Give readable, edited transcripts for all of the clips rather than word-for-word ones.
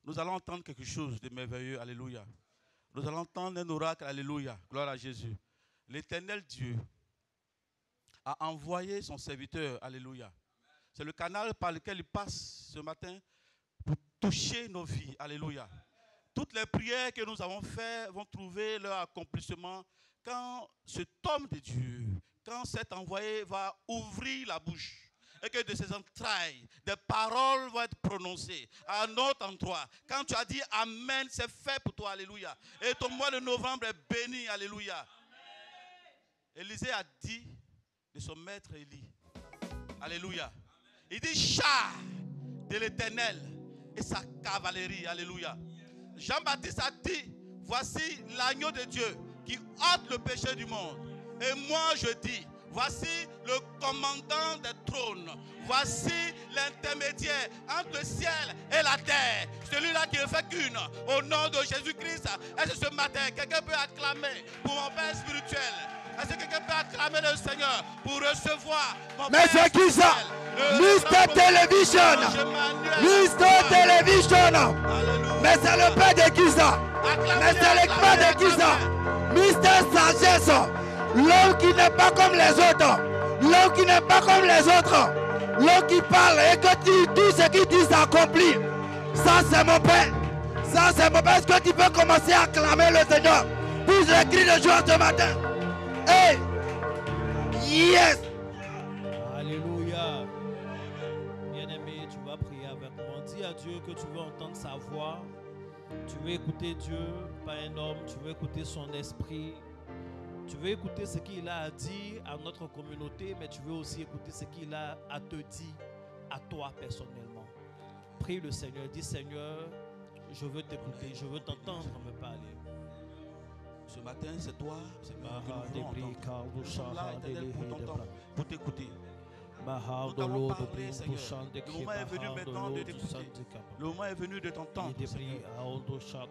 nous allons entendre quelque chose de merveilleux. Alléluia. Nous allons entendre un oracle. Alléluia. Gloire à Jésus. L'Éternel Dieu a envoyé son serviteur. Alléluia. C'est le canal par lequel il passe ce matin pour toucher nos vies. Alléluia. Toutes les prières que nous avons faites vont trouver leur accomplissement quand cet homme de Dieu, quand cet envoyé va ouvrir la bouche et que de ses entrailles, des paroles vont être prononcées à un autre endroit. Quand tu as dit Amen, c'est fait pour toi. Alléluia. Et ton mois de novembre est béni. Alléluia. Élisée a dit de son maître Élie. Alléluia. Il dit char de l'Éternel et sa cavalerie. Alléluia. Jean-Baptiste a dit, voici l'agneau de Dieu qui ôte le péché du monde. Et moi je dis, voici le commandant des trônes. Voici l'intermédiaire entre le ciel et la terre. Celui-là qui ne fait qu'une. Au nom de Jésus-Christ. Est-ce que ce matin, quelqu'un peut acclamer pour mon Père spirituel? Est-ce que quelqu'un peut acclamer le Seigneur pour recevoir mon Père spirituel? Mais c'est qui ça? Mr. Television. Mr. Television. Mais c'est le Père de qui ça? Mais c'est le Père de qui ça? Mr. Sagesse. L'homme qui n'est pas comme les autres. L'homme qui n'est pas comme les autres. L'homme qui parle et que tout ce qu'il dit s'accomplit. Ça c'est mon Père. Ça c'est mon Père. Est-ce que tu peux commencer à acclamer le Seigneur pour le cri de joie ce matin? Hey! Yes! Alléluia. Bien-aimé, tu vas prier avec moi. Dis à Dieu que tu veux entendre sa voix. Tu veux écouter Dieu, pas un homme. Tu veux écouter son esprit. Tu veux écouter ce qu'il a à dire à notre communauté, mais tu veux aussi écouter ce qu'il a à te dire à toi personnellement. Prie le Seigneur. Dis Seigneur, je veux t'écouter, je veux t'entendre me parler. Ce matin, c'est toi, Seigneur, que nous voulons entendre. Nous sommes là, Éternel, pour t'entendre, pour t'écouter. Nous t'avons parlé, Seigneur. Le moment est venu maintenant de t'écouter. Le moment est venu de t'entendre, Seigneur.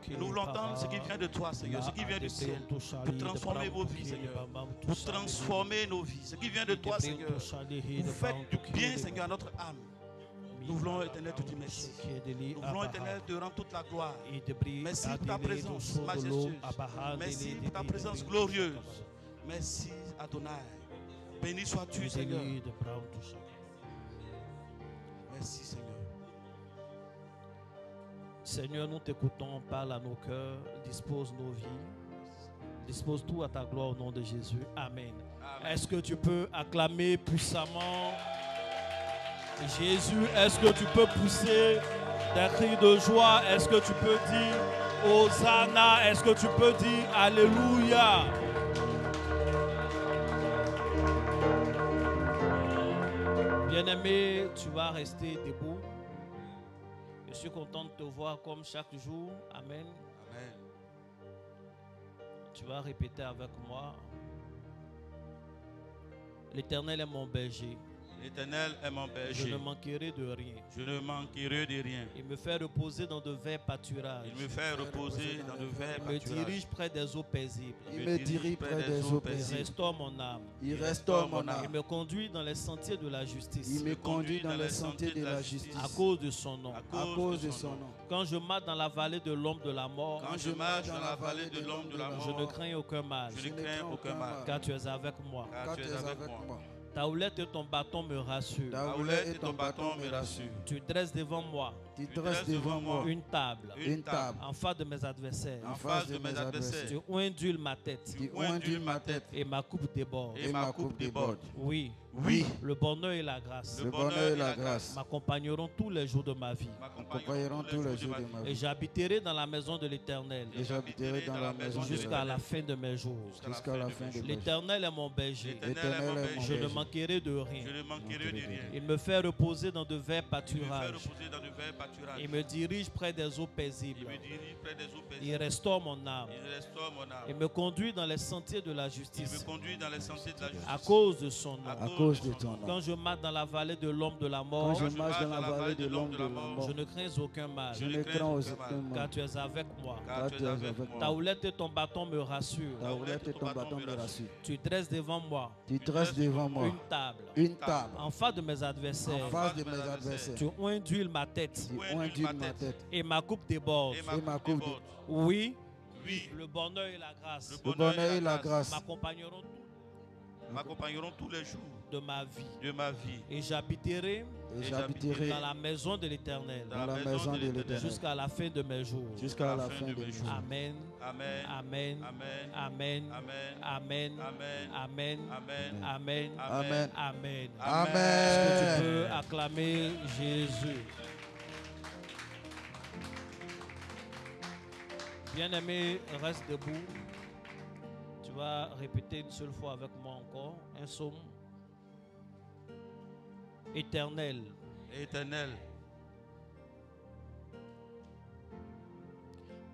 Et nous voulons entendre ce qui vient de toi, Seigneur, ce qui vient du ciel, pour transformer vos vies, Seigneur, pour transformer nos vies. Ce qui vient de toi, Seigneur, vous faites du bien, Seigneur, à notre âme. Nous voulons, Éternel, te dire merci. Nous voulons, Éternel, te rendre toute la gloire. Merci pour ta présence majestueuse. Merci pour ta présence glorieuse. Merci, Adonai. Béni sois-tu, Seigneur. Merci, Seigneur. Seigneur, nous t'écoutons, parle à nos cœurs, dispose nos vies. Dispose tout à ta gloire au nom de Jésus. Amen. Amen. Est-ce que tu peux acclamer puissamment Jésus? Est-ce que tu peux pousser des cris de joie? Est-ce que tu peux dire Hosanna? Est-ce que tu peux dire Alléluia? Bien-aimé, tu vas rester debout. Je suis content de te voir comme chaque jour. Amen. Amen. Tu vas répéter avec moi. L'Éternel est mon berger. L'Éternel est mon berger. Je ne manquerai de rien. Je ne manquerai de rien. Il me fait reposer dans de verts pâturages. Il me fait reposer dans de verts pâturages. Il me dirige près des eaux paisibles. Il me dirige près des eaux paisibles. Il restaure mon âme. Il restaure mon âme. Il me conduit dans les sentiers de la justice. Il me conduit dans les sentiers de la justice. À cause de son nom. À cause de son nom. Quand je marche dans la vallée de l'ombre de la mort. Quand je marche dans la vallée de l'ombre de la mort. Je ne crains aucun mal. Je ne crains aucun mal. Car tu es avec moi. Car tu es avec moi. Ta houlette et ton bâton me rassurent. Ta houlette et ton bâton me rassurent. Tu dresses devant moi. Tu dresses devant moi une table. Une table. En face de mes adversaires. En face de mes adversaires. Tu ondules ma tête. Tu ondules ma tête. Et ma coupe déborde. Et ma coupe déborde. Oui. Oui. Le bonheur et la grâce. Le bonheur et la grâce m'accompagneront tous les jours de ma vie. M'accompagneront tous les jours de ma vie. Et j'habiterai dans la maison de l'Éternel. Et j'habiterai dans la maison jusqu'à la fin de mes jours. Jusqu'à la fin de mes jours. L'Éternel est mon berger. Je ne manquerai de rien. Je ne manquerai de rien. Il me fait reposer dans de verts pâturages. Il me dirige près des eaux paisibles. Il restaure mon âme. Il me conduit dans les sentiers de la justice. À cause de son nom. Quand je marche dans la vallée de l'ombre de la mort, je ne crains aucun mal. Car tu es avec moi. Ta houlette et ton bâton me rassurent. Tu dresses devant moi une table. En face de mes adversaires. Tu ondules ma tête. point d'huile ma tête. Et ma coupe déborde. Oui. Le bonheur et la grâce. M'accompagneront tous les jours de ma vie. Et j'habiterai dans la maison de l'Éternel. Jusqu'à la fin de mes jours. Amen. Amen. Amen. Amen. Amen. Amen. Amen. Amen. Est-ce que tu peux acclamer Jésus? Bien-aimé, reste debout. Tu vas répéter une seule fois avec moi encore un psaume. Éternel. Éternel.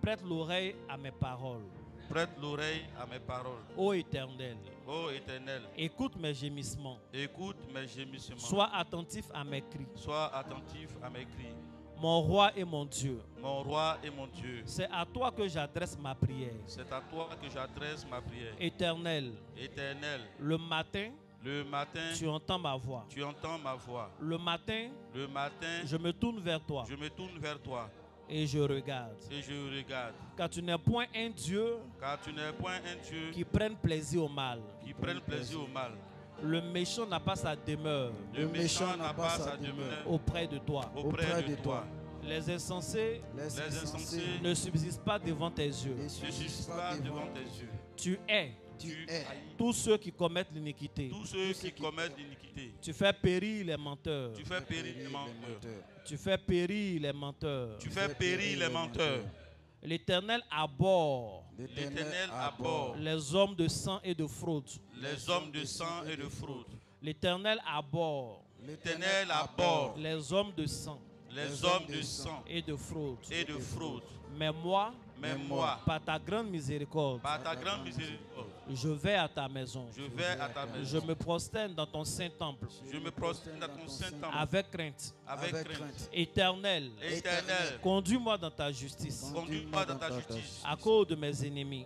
Prête l'oreille à mes paroles. Prête l'oreille à mes paroles. Ô Éternel. Ô Éternel. Écoute mes gémissements. Écoute mes gémissements. Sois attentif à mes cris. Sois attentif à mes cris. Mon roi et mon Dieu. Mon roi et mon Dieu. C'est à toi que j'adresse ma prière. C'est à toi que j'adresse ma prière. Éternel. Éternel. Le matin, tu entends ma voix. Tu entends ma voix. Le matin, je me tourne vers toi. Je me tourne vers toi. Et je regarde. Car tu n'es point un Dieu. Qui prenne plaisir au mal. Le méchant n'a pas sa demeure. Auprès de toi. Les insensés ne subsistent pas devant tes yeux. Tu hais tous ceux qui commettent l'iniquité. Tu fais périr les menteurs. Tu fais périr les menteurs. L'Éternel abhorre les hommes de sang et de fraude. L'Éternel abhorre les hommes de sang et de fraude. Mais moi, par ta grande miséricorde, je vais à ta maison. Je me prosterne dans ton saint temple. Avec crainte. Éternel, conduis-moi dans ta justice. À cause de mes ennemis.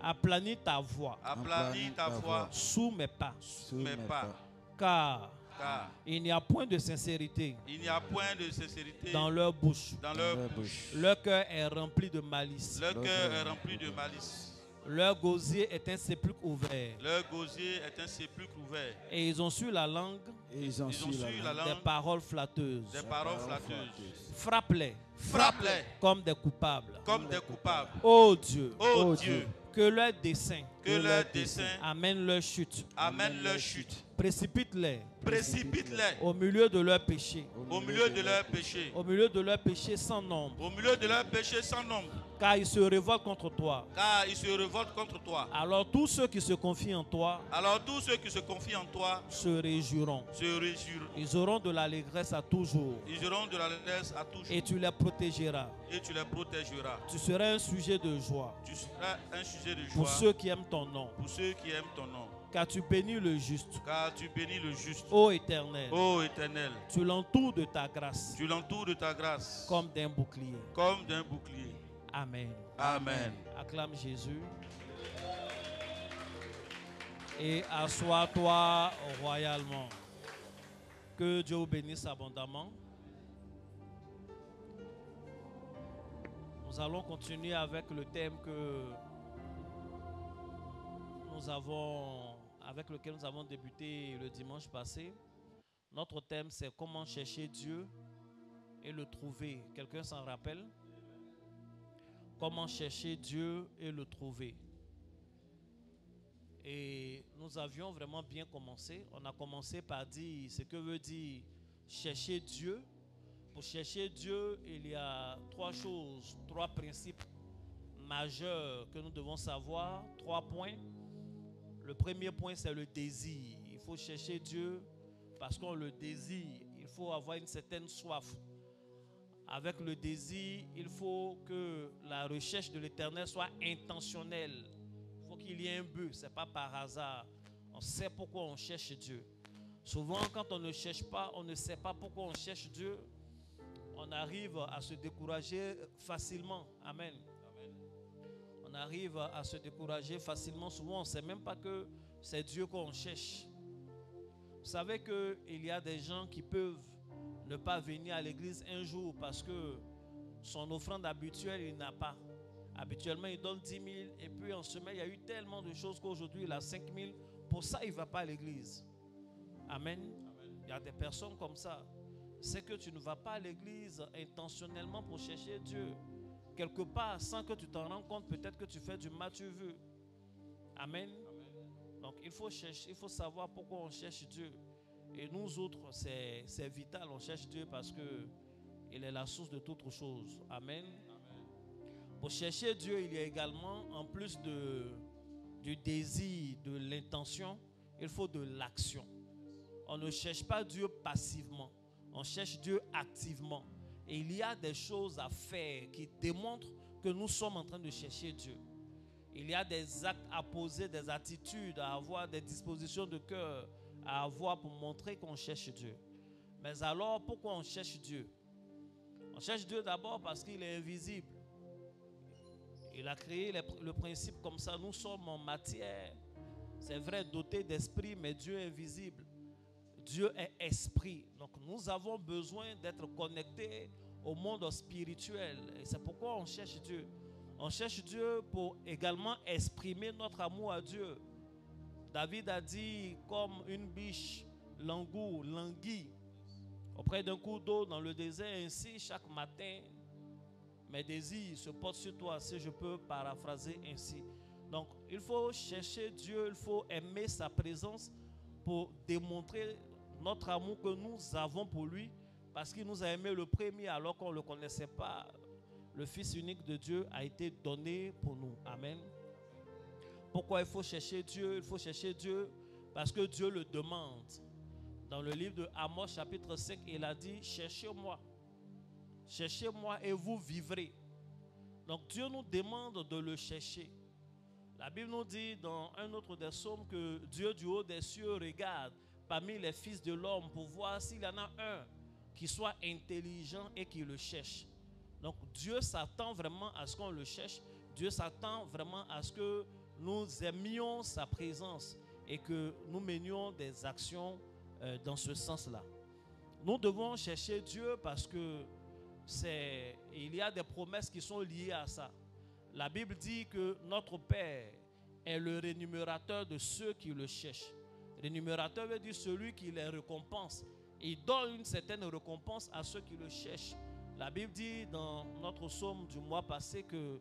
Aplanis ta voix. Sous mes pas. Car il n'y a point de sincérité dans leur bouche. Leur cœur est rempli de malice. Leur gosier est un sépulcre ouvert. Et ils ont su la langue des paroles flatteuses. Frappe-les comme des coupables. Ô Dieu, que leur dessein amène leur chute. Précipite-les au milieu de leurs péchés. Au milieu de leurs péchés sans nombre. Car ils se révoltent contre toi. Alors tous ceux qui se confient en toi se réjouiront. Ils auront de l'allégresse à toujours. Et tu les protégeras. Tu seras un sujet de joie. Pour ceux qui aiment ton nom. Car tu bénis le juste. Ô Éternel. Tu l'entoures de ta grâce. Comme d'un bouclier. Amen. Amen. Acclame Jésus. Et assois-toi royalement. Que Dieu vous bénisse abondamment. Nous allons continuer avec le thème avec lequel nous avons débuté le dimanche passé. Notre thème, c'est comment chercher Dieu et le trouver. Quelqu'un s'en rappelle? Comment chercher Dieu et le trouver. Et nous avions vraiment bien commencé. On a commencé par dire ce que veut dire chercher Dieu. Pour chercher Dieu, il y a trois principes majeurs que nous devons savoir. 3 points. Le premier point, c'est le désir. Il faut chercher Dieu parce qu'on le désire. Il faut avoir une certaine soif. Avec le désir, il faut que la recherche de l'Éternel soit intentionnelle. Il faut qu'il y ait un but, ce n'est pas par hasard. On sait pourquoi on cherche Dieu. Souvent, quand on ne cherche pas, on ne sait pas pourquoi on cherche Dieu, on arrive à se décourager facilement. Amen. On arrive à se décourager facilement. Souvent, on ne sait même pas que c'est Dieu qu'on cherche. Vous savez qu'il y a des gens qui peuvent ne pas venir à l'église un jour parce que son offrande habituelle, il n'a pas. Habituellement, il donne 10 000 et puis en semaine, il y a eu tellement de choses qu'aujourd'hui, il a 5 000. Pour ça, il ne va pas à l'église. Amen. Il y a des personnes comme ça. C'est que tu ne vas pas à l'église intentionnellement pour chercher Dieu. Quelque part, sans que tu t'en rendes compte, peut-être que tu fais du Mathieu vu. Amen. Donc, il faut chercher, il faut savoir pourquoi on cherche Dieu. Et nous autres, c'est vital, on cherche Dieu parce que il est la source de toutes choses. Amen. Pour chercher Dieu, il y a également, en plus du désir, de l'intention, il faut de l'action. On ne cherche pas Dieu passivement, on cherche Dieu activement. Et il y a des choses à faire qui démontrent que nous sommes en train de chercher Dieu. Il y a des actes à poser, des attitudes à avoir, des dispositions de cœur à avoir pour montrer qu'on cherche Dieu. Mais alors, pourquoi on cherche Dieu? On cherche Dieu d'abord parce qu'il est invisible. Il a créé le principe comme ça. Nous sommes en matière, c'est vrai, dotés d'esprit, mais Dieu est invisible. Dieu est esprit. Donc nous avons besoin d'être connectés au monde spirituel. Et c'est pourquoi on cherche Dieu. On cherche Dieu pour également exprimer notre amour à Dieu. David a dit, comme une biche languit auprès d'un cours d'eau dans le désert, ainsi chaque matin, mes désirs se portent sur toi, si je peux paraphraser ainsi. Donc, il faut chercher Dieu, il faut aimer sa présence pour démontrer notre amour que nous avons pour lui, parce qu'il nous a aimé le premier alors qu'on ne le connaissait pas. Le Fils unique de Dieu a été donné pour nous. Amen. Pourquoi il faut chercher Dieu? Il faut chercher Dieu parce que Dieu le demande. Dans le livre de Amos chapitre 5, il a dit, cherchez-moi. Cherchez-moi et vous vivrez. Donc Dieu nous demande de le chercher. La Bible nous dit dans un autre des psaumes que Dieu du haut des cieux regarde parmi les fils de l'homme pour voir s'il y en a un qui soit intelligent et qui le cherche. Donc Dieu s'attend vraiment à ce qu'on le cherche. Dieu s'attend vraiment à ce que nous aimions sa présence et que nous menions des actions dans ce sens-là. Nous devons chercher Dieu parce que il y a des promesses qui sont liées à ça. La Bible dit que notre Père est le rémunérateur de ceux qui le cherchent. Rémunérateur veut dire celui qui les récompense. Il donne une certaine récompense à ceux qui le cherchent. La Bible dit dans notre psaume du mois passé que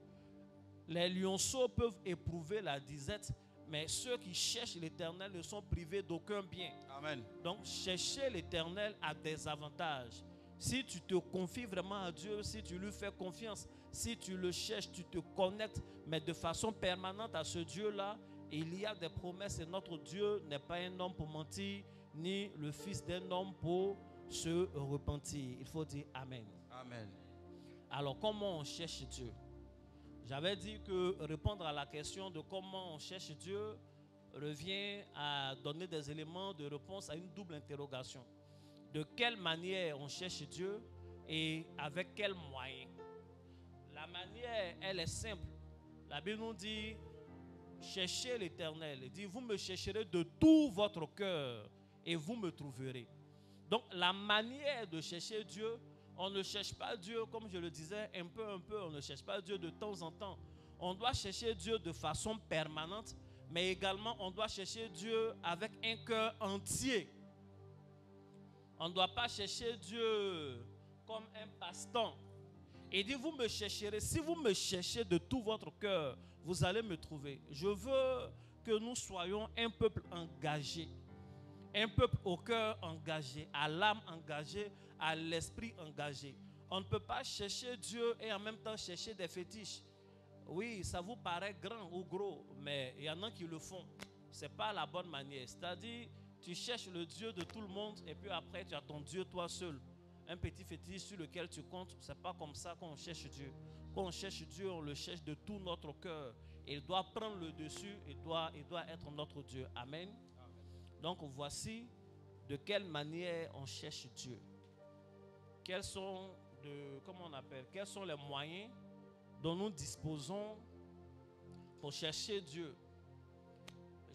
les lionceaux peuvent éprouver la disette, mais ceux qui cherchent l'Éternel ne sont privés d'aucun bien. Amen. Donc chercher l'Éternel a des avantages. Si tu te confies vraiment à Dieu, si tu lui fais confiance, si tu le cherches, tu te connectes, mais de façon permanente à ce Dieu-là, il y a des promesses et notre Dieu n'est pas un homme pour mentir, ni le fils d'un homme pour se repentir. Il faut dire Amen. Amen. Alors comment on cherche Dieu? J'avais dit que répondre à la question de comment on cherche Dieu revient à donner des éléments de réponse à une double interrogation. De quelle manière on cherche Dieu et avec quels moyens? La manière, elle est simple. La Bible nous dit, cherchez l'Éternel. Elle dit, vous me chercherez de tout votre cœur et vous me trouverez. Donc la manière de chercher Dieu, on ne cherche pas Dieu, comme je le disais, un peu, on ne cherche pas Dieu de temps en temps. On doit chercher Dieu de façon permanente, mais également on doit chercher Dieu avec un cœur entier. On ne doit pas chercher Dieu comme un passe-temps. Il dit, vous me chercherez, si vous me cherchez de tout votre cœur, vous allez me trouver. Je veux que nous soyons un peuple engagé. Un peuple au cœur engagé, à l'âme engagée, à l'esprit engagé. On ne peut pas chercher Dieu et en même temps chercher des fétiches. Oui, ça vous paraît grand ou gros, mais il y en a qui le font. Ce n'est pas la bonne manière. C'est-à-dire, tu cherches le Dieu de tout le monde et puis après tu as ton Dieu toi seul. Un petit fétiche sur lequel tu comptes, ce n'est pas comme ça qu'on cherche Dieu. Quand on cherche Dieu, on le cherche de tout notre cœur. Il doit prendre le dessus, il doit être notre Dieu. Amen. Donc voici de quelle manière on cherche Dieu. Quels sont les moyens dont nous disposons pour chercher Dieu.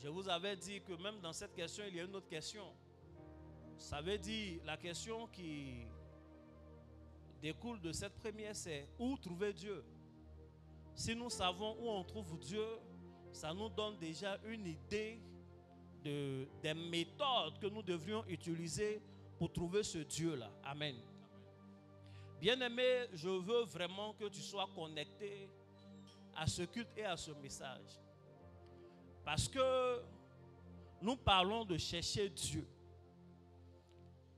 Je vous avais dit que même dans cette question, il y a une autre question. Ça veut dire la question qui découle de cette première, c'est où trouver Dieu. Si nous savons où on trouve Dieu, ça nous donne déjà une idée des méthodes que nous devrions utiliser pour trouver ce Dieu-là. Amen. Bien-aimé, je veux vraiment que tu sois connecté à ce culte et à ce message. Parce que nous parlons de chercher Dieu.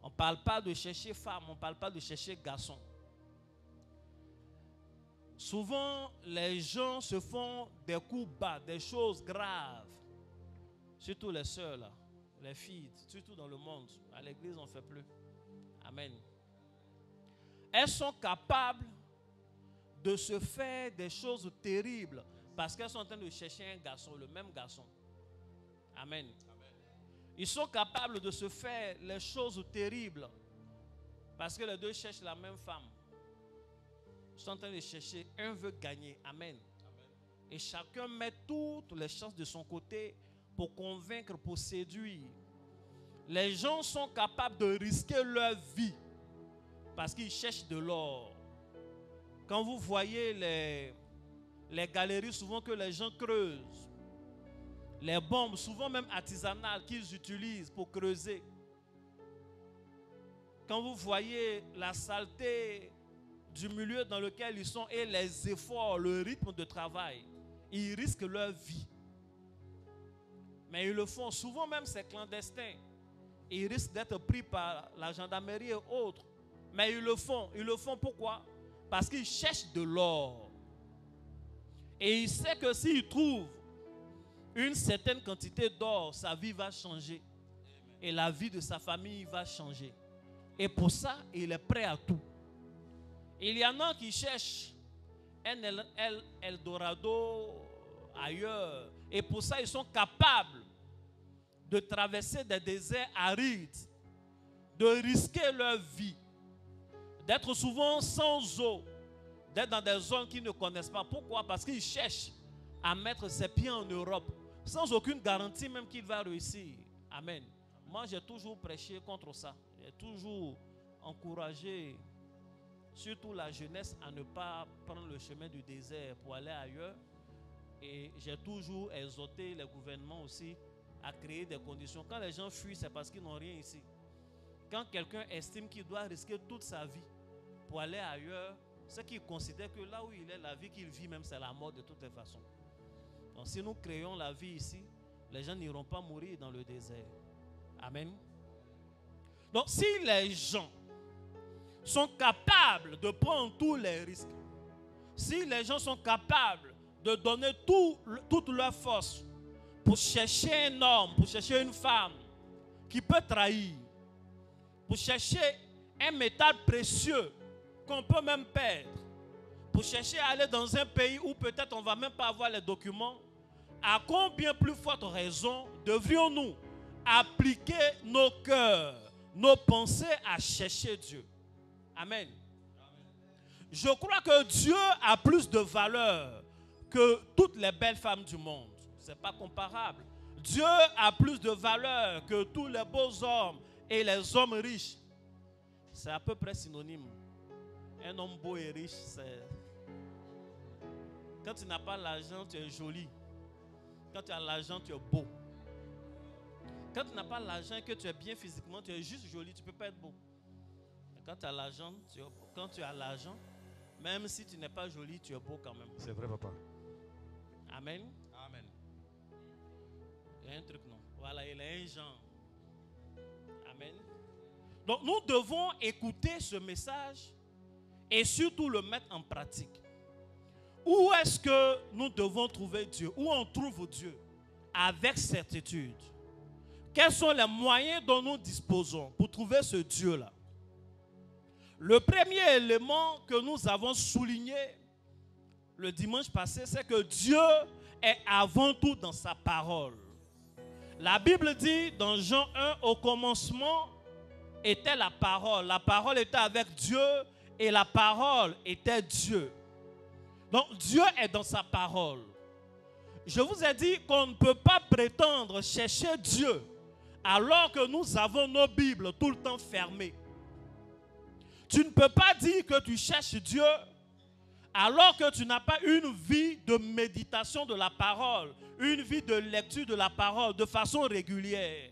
On ne parle pas de chercher femme, on ne parle pas de chercher garçon. Souvent, les gens se font des coups bas, des choses graves. Surtout les sœurs, là, les filles, surtout dans le monde. À l'église, on ne fait plus. Amen. Elles sont capables de se faire des choses terribles parce qu'elles sont en train de chercher un garçon, le même garçon. Amen. Ils sont capables de se faire les choses terribles parce que les deux cherchent la même femme. Ils sont en train de chercher, un veut gagner. Amen. Et chacun met toutes les chances de son côté pour convaincre, pour séduire. Les gens sont capables de risquer leur vie parce qu'ils cherchent de l'or. Quand vous voyez les galeries souvent que les gens creusent, les bombes souvent même artisanales qu'ils utilisent pour creuser. Quand vous voyez la saleté du milieu dans lequel ils sont et les efforts, le rythme de travail, ils risquent leur vie. Mais ils le font. Souvent même c'est clandestin. Ils risquent d'être pris par la gendarmerie et autres. Mais ils le font. Ils le font pourquoi? Parce qu'ils cherchent de l'or. Et ils savent que s'ils trouvent une certaine quantité d'or, sa vie va changer. Et la vie de sa famille va changer. Et pour ça, il est prêt à tout. Il y en a qui cherchent un Eldorado ailleurs. Et pour ça, ils sont capables de traverser des déserts arides, de risquer leur vie, d'être souvent sans eau, d'être dans des zones qu'ils ne connaissent pas. Pourquoi? Parce qu'ils cherchent à mettre ses pieds en Europe, sans aucune garantie même qu'il va réussir. Amen. Moi, j'ai toujours prêché contre ça. J'ai toujours encouragé, surtout la jeunesse, à ne pas prendre le chemin du désert pour aller ailleurs. Et j'ai toujours exhorté les gouvernements aussi à créer des conditions. Quand les gens fuient, c'est parce qu'ils n'ont rien ici. Quand quelqu'un estime qu'il doit risquer toute sa vie pour aller ailleurs, c'est qu'il considère que là où il est, la vie qu'il vit même, c'est la mort de toutes les façons. Donc si nous créons la vie ici, les gens n'iront pas mourir dans le désert. Amen. Donc si les gens sont capables de prendre tous les risques, si les gens sont capables de donner toute leur force pour chercher un homme, pour chercher une femme qui peut trahir, pour chercher un métal précieux qu'on peut même perdre, pour chercher à aller dans un pays où peut-être on ne va même pas avoir les documents, à combien plus forte raison devrions-nous appliquer nos cœurs, nos pensées à chercher Dieu? Amen. Je crois que Dieu a plus de valeur que toutes les belles femmes du monde. Ce n'est pas comparable. Dieu a plus de valeur que tous les beaux hommes et les hommes riches. C'est à peu près synonyme. Un homme beau et riche, c'est... Quand tu n'as pas l'argent, tu es joli. Quand tu as l'argent, tu es beau. Quand tu n'as pas l'argent et que tu es bien physiquement, tu es juste joli, tu ne peux pas être beau. Et quand tu as l'argent, même si tu n'es pas joli, tu es beau quand même. C'est vrai, papa. Amen. Amen. Il y a un truc, non? Voilà, il est un genre. Amen. Donc nous devons écouter ce message et surtout le mettre en pratique. Où est-ce que nous devons trouver Dieu? Où on trouve Dieu? Avec certitude. Quels sont les moyens dont nous disposons pour trouver ce Dieu-là? Le premier élément que nous avons souligné le dimanche passé, c'est que Dieu est avant tout dans sa parole. La Bible dit dans Jean 1, au commencement était la parole. La parole était avec Dieu et la parole était Dieu. Donc Dieu est dans sa parole. Je vous ai dit qu'on ne peut pas prétendre chercher Dieu alors que nous avons nos Bibles tout le temps fermées. Tu ne peux pas dire que tu cherches Dieu alors que tu n'as pas une vie de méditation de la parole, une vie de lecture de la parole de façon régulière.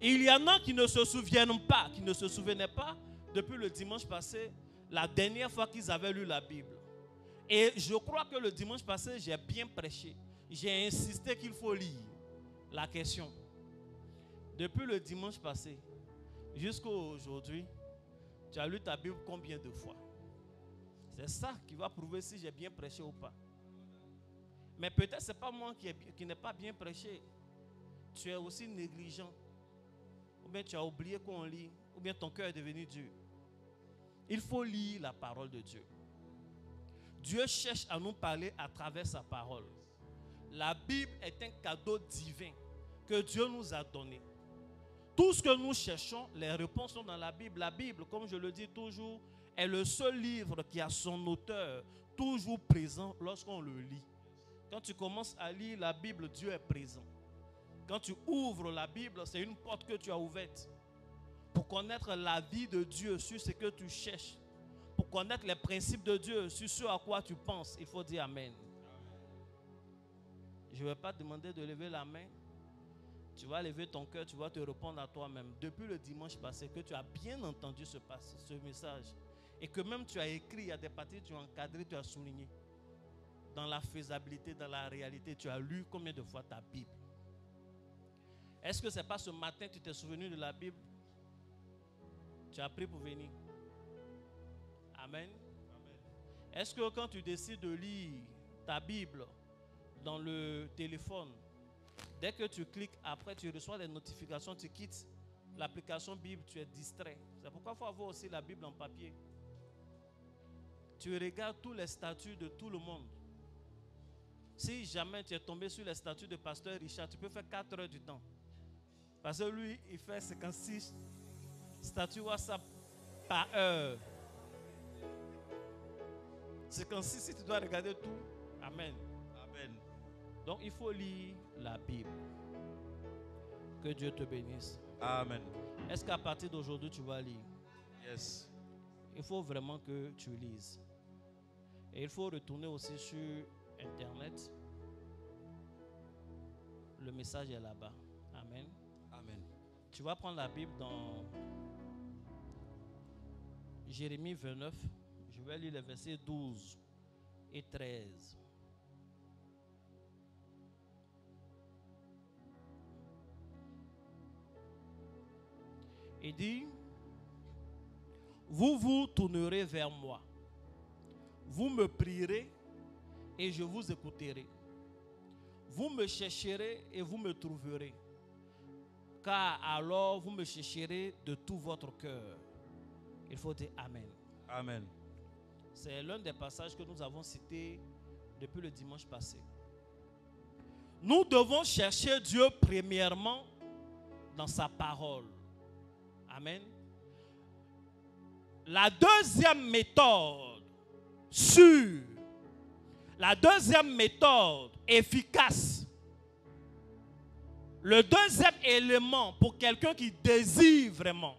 Il y en a qui ne se souviennent pas, qui ne se souvenaient pas depuis le dimanche passé, la dernière fois qu'ils avaient lu la Bible. Et je crois que le dimanche passé, j'ai bien prêché. J'ai insisté qu'il faut lire la question. Depuis le dimanche passé jusqu'à aujourd'hui, tu as lu ta Bible combien de fois? C'est ça qui va prouver si j'ai bien prêché ou pas. Mais peut-être ce n'est pas moi qui n'ai pas bien prêché. Tu es aussi négligent. Ou bien tu as oublié qu'on lit. Ou bien ton cœur est devenu dur. Il faut lire la parole de Dieu. Dieu cherche à nous parler à travers sa parole. La Bible est un cadeau divin que Dieu nous a donné. Tout ce que nous cherchons, les réponses sont dans la Bible. La Bible, comme je le dis toujours, est le seul livre qui a son auteur toujours présent lorsqu'on le lit. Quand tu commences à lire la Bible, Dieu est présent. Quand tu ouvres la Bible, c'est une porte que tu as ouverte pour connaître la vie de Dieu sur ce que tu cherches, pour connaître les principes de Dieu sur ce à quoi tu penses. Il faut dire Amen. Je ne vais pas te demander de lever la main. Tu vas lever ton cœur, tu vas te répondre à toi-même. Depuis le dimanche passé, que tu as bien entendu ce message et que même tu as écrit, il y a des parties que tu as encadrées, tu as souligné. Dans la faisabilité, dans la réalité, tu as lu combien de fois ta Bible? Est-ce que ce n'est pas ce matin que tu t'es souvenu de la Bible? Tu as pris pour venir. Amen. Est-ce que quand tu décides de lire ta Bible dans le téléphone, dès que tu cliques, après tu reçois des notifications, tu quittes l'application Bible, tu es distrait. C'est pourquoi il faut avoir aussi la Bible en papier. Tu regardes tous les statuts de tout le monde. Si jamais tu es tombé sur les statuts de pasteur Richard, tu peux faire 4 heures du temps. Parce que lui, il fait 56 statuts WhatsApp par heure. 56 si tu dois regarder tout. Amen. Amen. Donc il faut lire la Bible. Que Dieu te bénisse. Amen. Est-ce qu'à partir d'aujourd'hui tu vas lire? Yes. Il faut vraiment que tu lises. Et il faut retourner aussi sur Internet. Le message est là-bas. Amen. Amen. Tu vas prendre la Bible dans Jérémie 29. Je vais lire les versets 12 et 13. Il dit, vous vous tournerez vers moi. Vous me prierez et je vous écouterai. Vous me chercherez et vous me trouverez. Car alors vous me chercherez de tout votre cœur. Il faut dire Amen. Amen. C'est l'un des passages que nous avons cités depuis le dimanche passé. Nous devons chercher Dieu premièrement dans sa parole. Amen. La deuxième méthode sûre, la deuxième méthode efficace, le deuxième élément pour quelqu'un qui désire vraiment,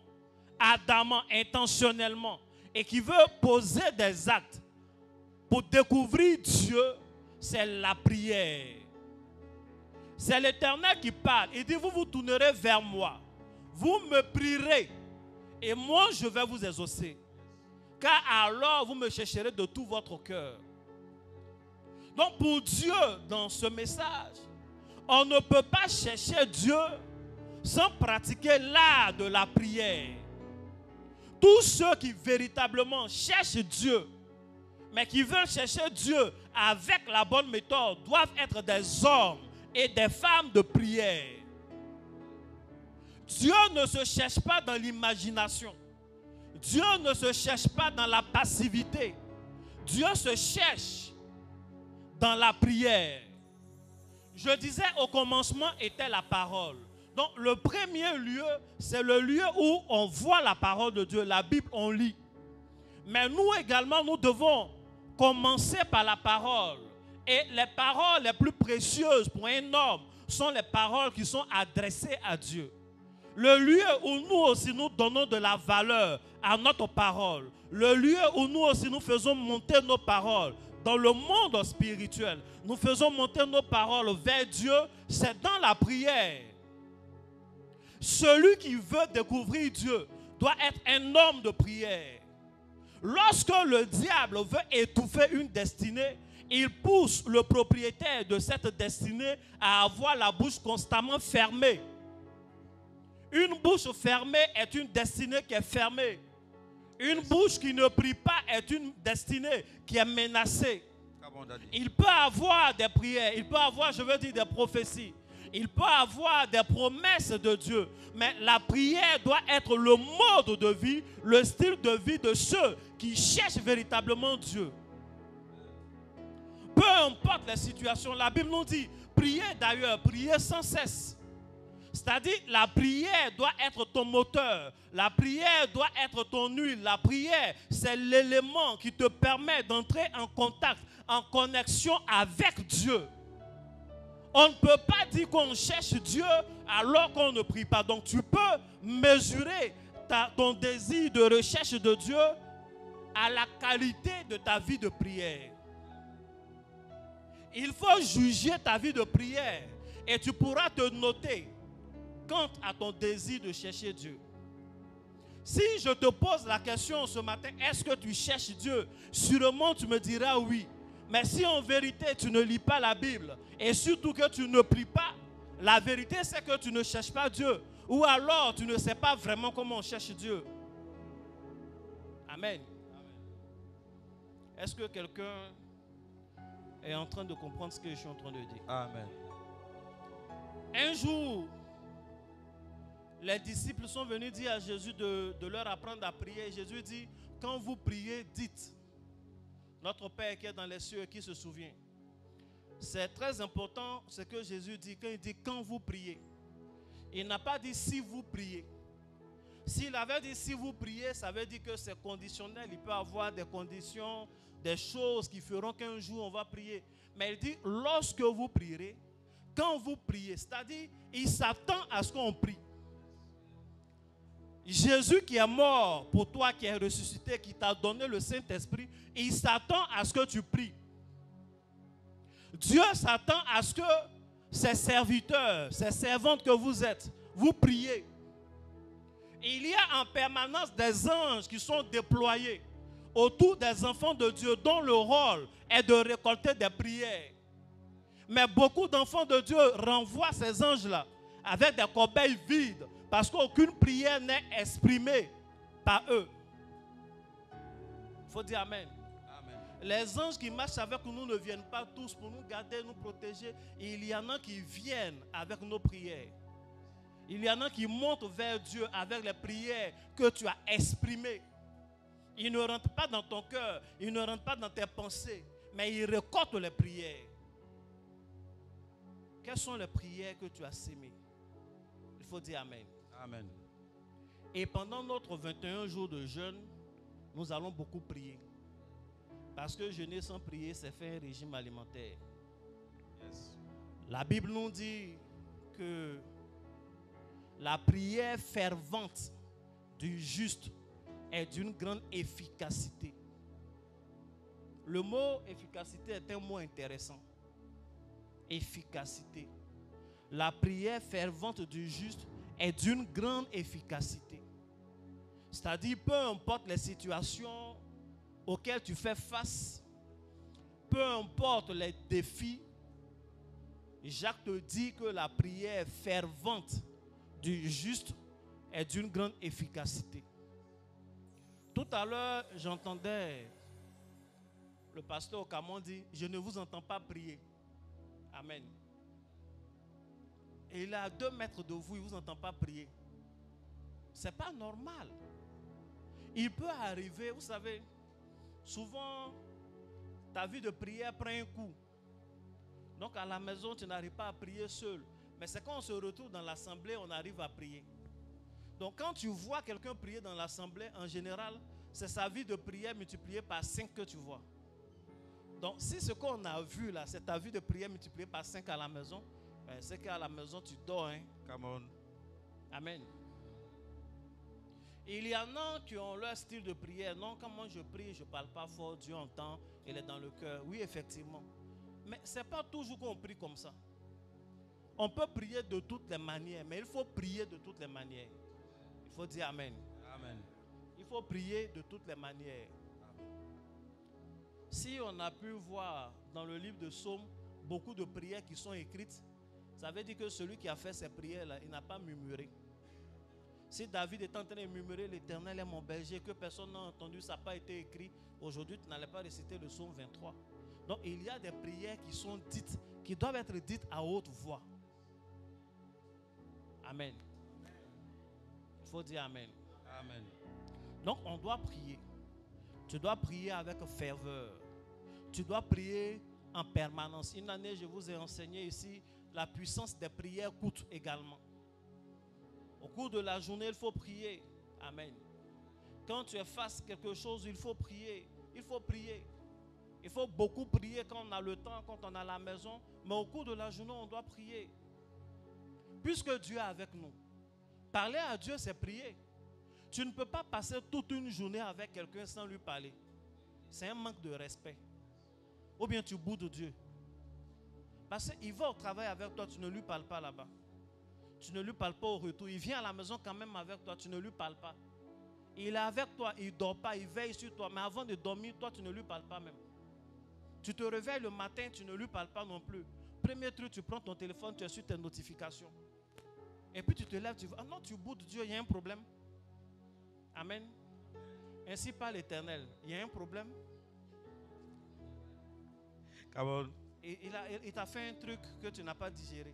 ardemment, intentionnellement, et qui veut poser des actes pour découvrir Dieu, c'est la prière. C'est l'Éternel qui parle. Il dit, vous vous tournerez vers moi. Vous me prierez et moi je vais vous exaucer. Car alors vous me chercherez de tout votre cœur. Donc pour Dieu, dans ce message, on ne peut pas chercher Dieu sans pratiquer l'art de la prière. Tous ceux qui véritablement cherchent Dieu, mais qui veulent chercher Dieu avec la bonne méthode, doivent être des hommes et des femmes de prière. Dieu ne se cherche pas dans l'imagination. Dieu ne se cherche pas dans la passivité. Dieu se cherche dans la prière. Je disais au commencement était la parole. Donc le premier lieu, c'est le lieu où on voit la parole de Dieu. La Bible, on lit. Mais nous également, nous devons commencer par la parole. Et les paroles les plus précieuses pour un homme sont les paroles qui sont adressées à Dieu. Le lieu où nous aussi nous donnons de la valeur à notre parole. Le lieu où nous aussi nous faisons monter nos paroles dans le monde spirituel, nous faisons monter nos paroles vers Dieu, c'est dans la prière. Celui qui veut découvrir Dieu doit être un homme de prière. Lorsque le diable veut étouffer une destinée, il pousse le propriétaire de cette destinée à avoir la bouche constamment fermée. Une bouche fermée est une destinée qui est fermée. Une bouche qui ne prie pas est une destinée qui est menacée. Il peut avoir des prières, il peut avoir, je veux dire, des prophéties. Il peut avoir des promesses de Dieu. Mais la prière doit être le mode de vie, le style de vie de ceux qui cherchent véritablement Dieu. Peu importe les situations, la Bible nous dit, priez d'ailleurs, priez sans cesse. C'est-à-dire, la prière doit être ton moteur. La prière doit être ton huile. La prière, c'est l'élément qui te permet d'entrer en contact, en connexion avec Dieu. On ne peut pas dire qu'on cherche Dieu alors qu'on ne prie pas. Donc, tu peux mesurer ton désir de recherche de Dieu à la qualité de ta vie de prière. Il faut juger ta vie de prière et tu pourras te noter quant à ton désir de chercher Dieu. Si je te pose la question ce matin, est-ce que tu cherches Dieu? Sûrement tu me diras oui. Mais si en vérité tu ne lis pas la Bible et surtout que tu ne pries pas, la vérité c'est que tu ne cherches pas Dieu. Ou alors tu ne sais pas vraiment comment on cherche Dieu. Amen. Est-ce que quelqu'un est en train de comprendre ce que je suis en train de dire? Amen. Un jour, les disciples sont venus dire à Jésus de leur apprendre à prier. Jésus dit, quand vous priez, dites, notre Père qui est dans les cieux et qui se souvient. C'est très important ce que Jésus dit quand il dit quand vous priez. Il n'a pas dit si vous priez. S'il avait dit si vous priez, ça veut dire que c'est conditionnel. Il peut y avoir des conditions, des choses qui feront qu'un jour on va prier. Mais il dit lorsque vous prierez, quand vous priez, c'est-à-dire il s'attend à ce qu'on prie. Jésus qui est mort pour toi, qui est ressuscité, qui t'a donné le Saint-Esprit, il s'attend à ce que tu pries. Dieu s'attend à ce que ses serviteurs, ses servantes que vous êtes, vous priez. Il y a en permanence des anges qui sont déployés autour des enfants de Dieu dont le rôle est de récolter des prières. Mais beaucoup d'enfants de Dieu renvoient ces anges-là avec des corbeilles vides parce qu'aucune prière n'est exprimée par eux. Il faut dire Amen. Amen. Les anges qui marchent avec nous ne viennent pas tous pour nous garder, nous protéger. Il y en a qui viennent avec nos prières. Il y en a qui montent vers Dieu avec les prières que tu as exprimées. Ils ne rentrent pas dans ton cœur, ils ne rentrent pas dans tes pensées, mais ils récoltent les prières. Quelles sont les prières que tu as sémées? Il faut dire Amen. Amen. Et pendant notre 21 jours de jeûne, nous allons beaucoup prier. Parce que jeûner sans prier, c'est faire un régime alimentaire. Yes. La Bible nous dit que la prière fervente du juste est d'une grande efficacité. Le mot efficacité est un mot intéressant. Efficacité. La prière fervente du juste est d'une grande efficacité. C'est-à-dire, peu importe les situations auxquelles tu fais face, peu importe les défis, Jacques te dit que la prière fervente du juste est d'une grande efficacité. Tout à l'heure, j'entendais le pasteur Okamon dire, je ne vous entends pas prier. Amen. Et il est à 2 mètres de vous, il ne vous entend pas prier. Ce n'est pas normal. Il peut arriver, vous savez, souvent, ta vie de prière prend un coup. Donc à la maison, tu n'arrives pas à prier seul. Mais c'est quand on se retrouve dans l'assemblée, on arrive à prier. Donc quand tu vois quelqu'un prier dans l'assemblée, en général, c'est sa vie de prière multipliée par 5 que tu vois. Donc si ce qu'on a vu là, c'est ta vie de prière multipliée par 5 à la maison, c'est qu'à la maison tu dors. Hein? Come on. Amen. Il y en a qui ont leur style de prière. Non, quand moi je prie, je ne parle pas fort, Dieu entend, il est dans le cœur. Oui, effectivement. Mais ce n'est pas toujours qu'on prie comme ça. On peut prier de toutes les manières, mais il faut prier de toutes les manières. Il faut dire Amen. Amen. Il faut prier de toutes les manières. Si on a pu voir dans le livre de Psaumes beaucoup de prières qui sont écrites, ça veut dire que celui qui a fait ces prières-là, il n'a pas murmuré. Si David est en train de murmurer, l'Éternel est mon berger, que personne n'a entendu, ça n'a pas été écrit, aujourd'hui tu n'allais pas réciter le psaume 23. Donc il y a des prières qui sont dites, qui doivent être dites à haute voix. Amen. Il faut dire Amen. Amen. Donc on doit prier. Tu dois prier avec ferveur. Tu dois prier en permanence. Une année, je vous ai enseigné ici, la puissance des prières coûte également. Au cours de la journée, il faut prier. Amen. Quand tu fasses quelque chose, il faut prier. Il faut prier. Il faut beaucoup prier quand on a le temps, quand on est à la maison. Mais au cours de la journée, on doit prier. Puisque Dieu est avec nous. Parler à Dieu, c'est prier. Tu ne peux pas passer toute une journée avec quelqu'un sans lui parler. C'est un manque de respect. Ou bien tu boudes Dieu. Parce qu'il va au travail avec toi, tu ne lui parles pas là-bas. Tu ne lui parles pas au retour. Il vient à la maison quand même avec toi, tu ne lui parles pas. Il est avec toi, il ne dort pas, il veille sur toi. Mais avant de dormir, toi, tu ne lui parles pas même. Tu te réveilles le matin, tu ne lui parles pas non plus. Premier truc, tu prends ton téléphone, tu es sur tes notifications. Et puis tu te lèves, tu vas, ah non, tu boudes Dieu, il y a un problème. Amen. Ainsi parle l'Éternel. Il y a un problème. Il t'a fait un truc que tu n'as pas digéré.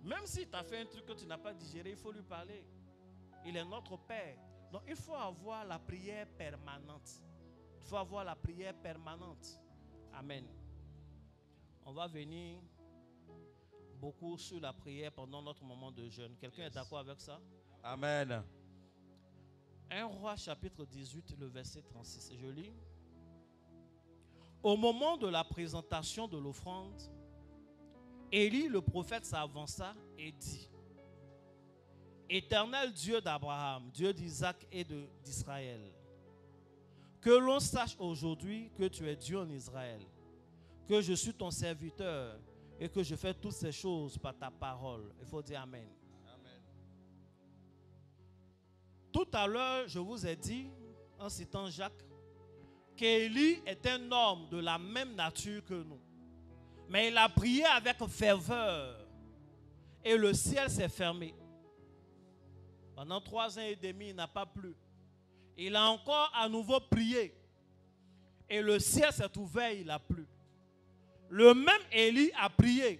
Même s'il t'a fait un truc que tu n'as pas digéré, il faut lui parler. Il est notre Père. Donc il faut avoir la prière permanente. Il faut avoir la prière permanente. Amen. On va venir beaucoup sur la prière pendant notre moment de jeûne. Quelqu'un est d'accord avec ça? Amen. 1 Roi chapitre 18, le verset 36. Je lis. Au moment de la présentation de l'offrande, Élie le prophète s'avança et dit: Éternel Dieu d'Abraham, Dieu d'Isaac et d'Israël, que l'on sache aujourd'hui que tu es Dieu en Israël, que je suis ton serviteur et que je fais toutes ces choses par ta parole. Il faut dire Amen. Amen. Tout à l'heure, je vous ai dit, en citant Jacques, qu'Élie est un homme de la même nature que nous. Mais il a prié avec ferveur et le ciel s'est fermé. Pendant 3 ans et demi, il n'a pas plu. Il a encore à nouveau prié et le ciel s'est ouvert, il a plu. Le même Élie a prié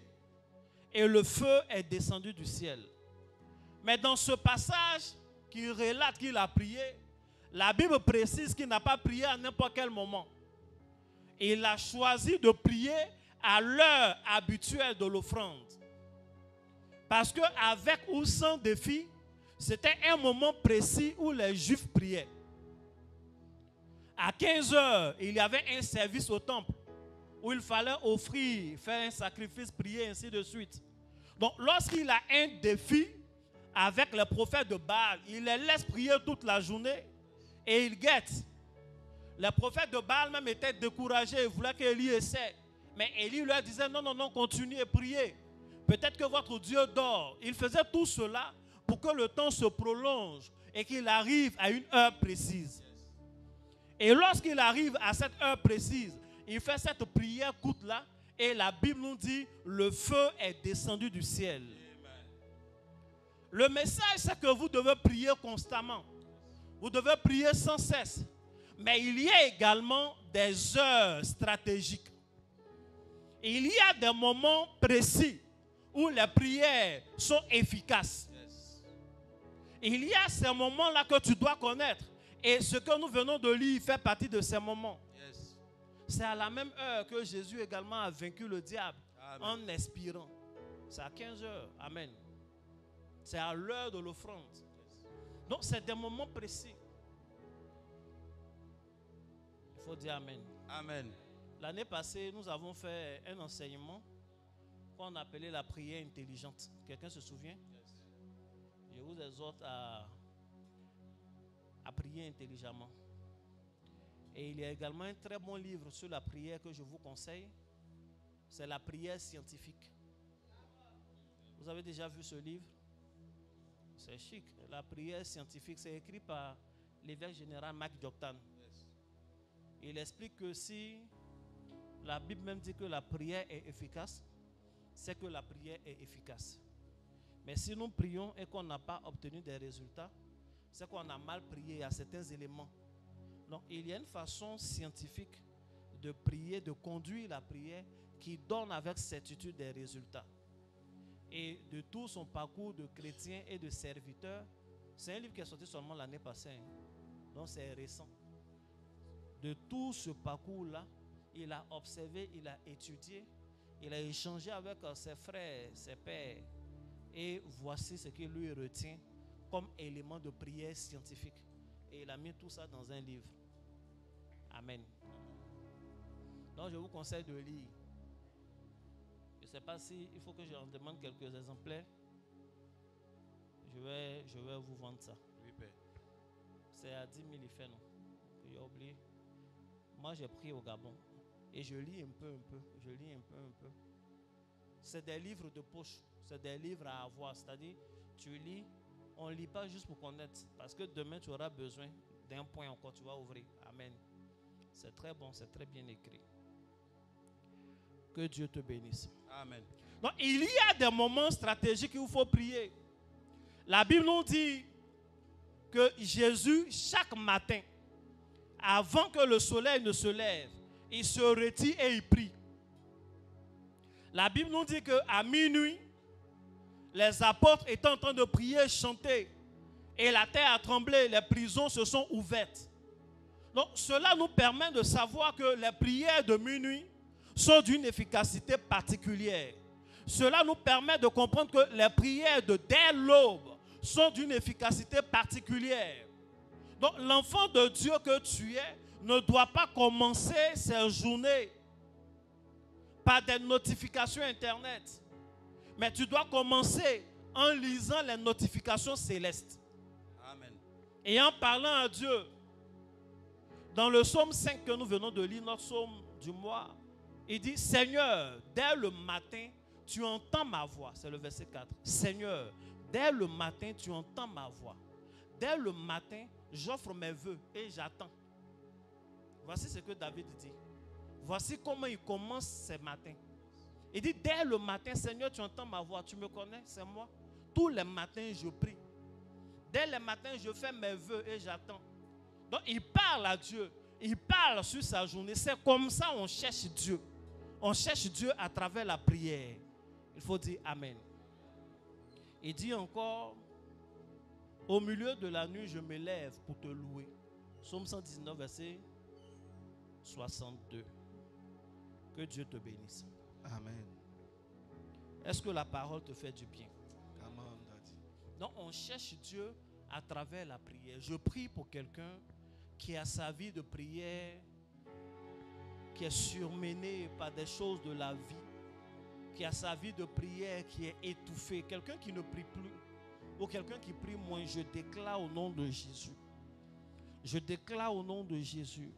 et le feu est descendu du ciel. Mais dans ce passage qui relate qu'il a prié, la Bible précise qu'il n'a pas prié à n'importe quel moment. Il a choisi de prier à l'heure habituelle de l'offrande. Parce qu'avec ou sans défi, c'était un moment précis où les Juifs priaient. À 15 heures, il y avait un service au temple où il fallait offrir, faire un sacrifice, prier, ainsi de suite. Donc, lorsqu'il a un défi avec les prophètes de Baal, il les laisse prier toute la journée et il guette. Les prophètes de Baal même étaient découragés, ils voulaient qu'Élie essaie. Mais Élie leur disait, non, non, non, continuez, priez. Peut-être que votre Dieu dort. Il faisait tout cela pour que le temps se prolonge et qu'il arrive à une heure précise. Et lorsqu'il arrive à cette heure précise, il fait cette prière courte-là et la Bible nous dit, le feu est descendu du ciel. Le message, c'est que vous devez prier constamment. Vous devez prier sans cesse. Mais il y a également des heures stratégiques. Il y a des moments précis où les prières sont efficaces. Il y a ces moments-là que tu dois connaître. Et ce que nous venons de lire fait partie de ces moments. C'est à la même heure que Jésus également a vaincu le diable. Amen. En expirant. C'est à 15 heures. Amen. C'est à l'heure de l'offrande. Donc c'est des moments précis. Il faut dire Amen. Amen. L'année passée, nous avons fait un enseignement qu'on appelait la prière intelligente. Quelqu'un se souvient? Je vous exhorte à prier intelligemment. Et il y a également un très bon livre sur la prière que je vous conseille. C'est la prière scientifique. Vous avez déjà vu ce livre? C'est chic. La prière scientifique, c'est écrit par l'évêque général Mark Joktan. Il explique que si la Bible même dit que la prière est efficace, c'est que la prière est efficace. Mais si nous prions et qu'on n'a pas obtenu des résultats, c'est qu'on a mal prié à certains éléments. Donc il y a une façon scientifique de prier, de conduire la prière qui donne avec certitude des résultats. Et de tout son parcours de chrétien et de serviteur, c'est un livre qui est sorti seulement l'année passée. Donc c'est récent. De tout ce parcours-là, il a observé, il a étudié, il a échangé avec ses frères, ses pères. Et voici ce qu'il lui retient comme élément de prière scientifique. Et il a mis tout ça dans un livre. Amen. Donc je vous conseille de lire. Je ne sais pas si il faut que je en demande quelques exemplaires. Je vais vous vendre ça. Oui, Père. C'est à 10 000 IFE, non? J'ai oublié. Moi, j'ai pris au Gabon. Et je lis un peu. Je lis un peu. C'est des livres de poche. C'est des livres à avoir. C'est-à-dire, tu lis, on ne lit pas juste pour connaître. Parce que demain, tu auras besoin d'un point encore. Tu vas ouvrir. Amen. C'est très bon, c'est très bien écrit. Que Dieu te bénisse. Amen. Donc, il y a des moments stratégiques où il faut prier. La Bible nous dit que Jésus, chaque matin, avant que le soleil ne se lève, il se retire et il prie. La Bible nous dit qu'à minuit, les apôtres étaient en train de prier, chanter, et la terre a tremblé, les prisons se sont ouvertes. Donc, cela nous permet de savoir que les prières de minuit sont d'une efficacité particulière. Cela nous permet de comprendre que les prières de dès l'aube sont d'une efficacité particulière. Donc l'enfant de Dieu que tu es ne doit pas commencer ses journées par des notifications internet. Mais tu dois commencer en lisant les notifications célestes. Amen. Et en parlant à Dieu. Dans le psaume 5 que nous venons de lire, notre psaume du mois, il dit, Seigneur, dès le matin, tu entends ma voix. C'est le verset 4. Seigneur, dès le matin, tu entends ma voix. Dès le matin, j'offre mes vœux et j'attends. Voici ce que David dit. Voici comment il commence ce matin. Il dit, dès le matin, Seigneur, tu entends ma voix. Tu me connais, c'est moi. Tous les matins, je prie. Dès le matin, je fais mes vœux et j'attends. Donc, il parle à Dieu. Il parle sur sa journée. C'est comme ça qu'on cherche Dieu. On cherche Dieu à travers la prière. Il faut dire Amen. Il dit encore, au milieu de la nuit, je me lève pour te louer. Psaume 119, verset 62. Que Dieu te bénisse. Amen. Est-ce que la parole te fait du bien? Amen, Daddy. Donc on cherche Dieu à travers la prière. Je prie pour quelqu'un qui a sa vie de prière, qui est surmenée par des choses de la vie, qui a sa vie de prière qui est étouffée, quelqu'un qui ne prie plus, ou quelqu'un qui prie moins. Je déclare au nom de Jésus, je déclare au nom de Jésus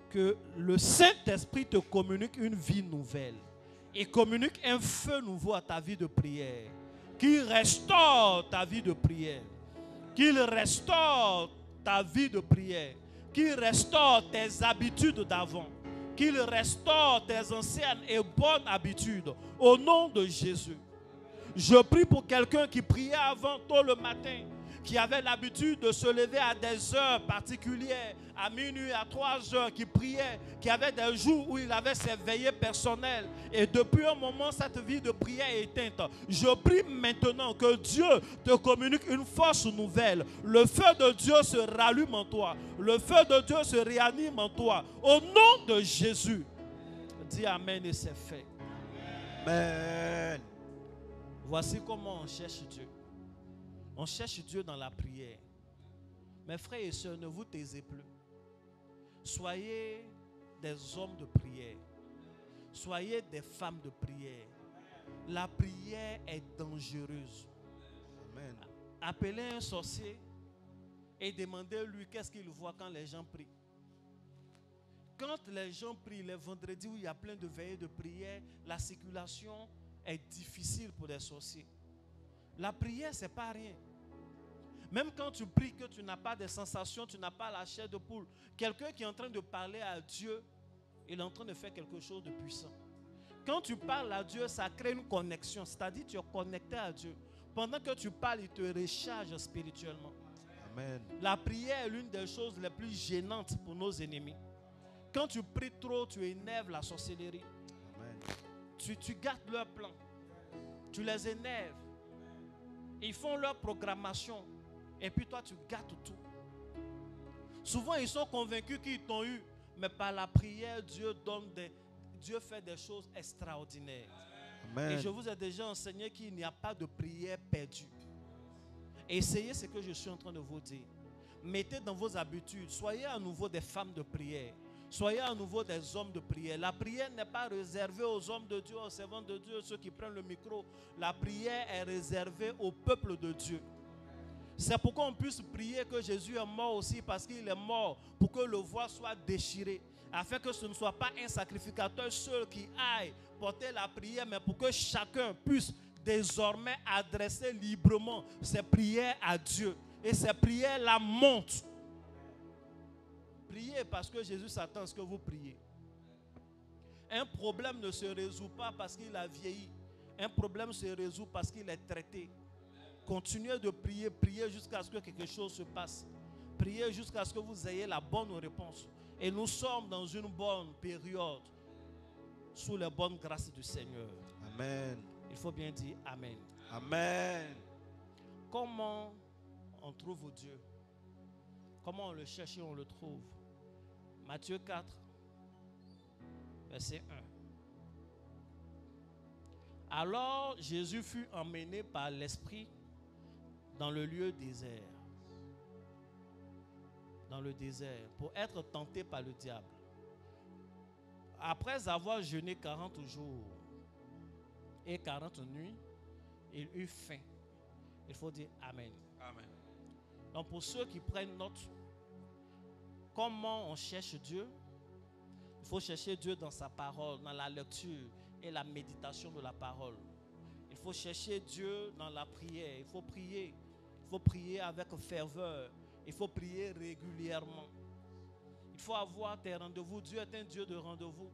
que le Saint-Esprit te communique une vie nouvelle et communique un feu nouveau à ta vie de prière, qu'il restaure ta vie de prière, qu'il restaure ta vie de prière, qu'il restaure tes habitudes d'avant, qu'il restaure tes anciennes et bonnes habitudes au nom de Jésus. Je prie pour quelqu'un qui priait avant tôt le matin, qui avait l'habitude de se lever à des heures particulières, à minuit, à 3 heures, qui priait, qui avait des jours où il avait ses veillées personnelles. Et depuis un moment, cette vie de prière est éteinte. Je prie maintenant que Dieu te communique une force nouvelle. Le feu de Dieu se rallume en toi. Le feu de Dieu se réanime en toi. Au nom de Jésus. Dis Amen et c'est fait. Amen. Voici comment on cherche Dieu. On cherche Dieu dans la prière. Mes frères et sœurs, ne vous taisez plus. Soyez des hommes de prière. Soyez des femmes de prière. La prière est dangereuse. Amen. Appelez un sorcier et demandez-lui qu'est-ce qu'il voit quand les gens prient. Quand les gens prient les vendredis où il y a plein de veillées de prière, la circulation est difficile pour les sorciers. La prière, ce n'est pas rien. Même quand tu pries que tu n'as pas de sensations, tu n'as pas la chair de poule, quelqu'un qui est en train de parler à Dieu, il est en train de faire quelque chose de puissant. Quand tu parles à Dieu, ça crée une connexion, c'est-à-dire tu es connecté à Dieu. Pendant que tu parles, il te recharge spirituellement. Amen. La prière est l'une des choses les plus gênantes pour nos ennemis. Quand tu pries trop, tu énerves la sorcellerie. Amen. Tu gâtes leur plan. Tu les énerves. Ils font leur programmation. Et puis toi, tu gâtes tout. Souvent, ils sont convaincus qu'ils t'ont eu. Mais par la prière, Dieu fait des choses extraordinaires. Amen. Et je vous ai déjà enseigné qu'il n'y a pas de prière perdue. Essayez ce que je suis en train de vous dire. Mettez dans vos habitudes. Soyez à nouveau des femmes de prière. Soyez à nouveau des hommes de prière. La prière n'est pas réservée aux hommes de Dieu, aux servants de Dieu, ceux qui prennent le micro. La prière est réservée au peuple de Dieu. C'est pourquoi on puisse prier que Jésus est mort aussi, parce qu'il est mort pour que le voile soit déchiré, afin que ce ne soit pas un sacrificateur seul qui aille porter la prière, mais pour que chacun puisse désormais adresser librement ses prières à Dieu. Et ces prières la montent. Priez parce que Jésus s'attend à ce que vous priez. Un problème ne se résout pas parce qu'il a vieilli. Un problème se résout parce qu'il est traité. Continuez de prier, priez jusqu'à ce que quelque chose se passe. Priez jusqu'à ce que vous ayez la bonne réponse. Et nous sommes dans une bonne période sous les bonnes grâces du Seigneur. Amen. Il faut bien dire Amen. Amen. Comment on trouve Dieu? Comment on le cherche et on le trouve? Matthieu 4, verset 1. Alors Jésus fut emmené par l'Esprit dans le lieu désert. Dans le désert, pour être tenté par le diable. Après avoir jeûné 40 jours et 40 nuits, il eut faim. Il faut dire Amen. Amen. Donc pour ceux qui prennent note, comment on cherche Dieu? Il faut chercher Dieu dans sa parole, dans la lecture et la méditation de la parole. Il faut chercher Dieu dans la prière. Il faut prier. Il faut prier avec ferveur. Il faut prier régulièrement. Il faut avoir tes rendez-vous. Dieu est un Dieu de rendez-vous.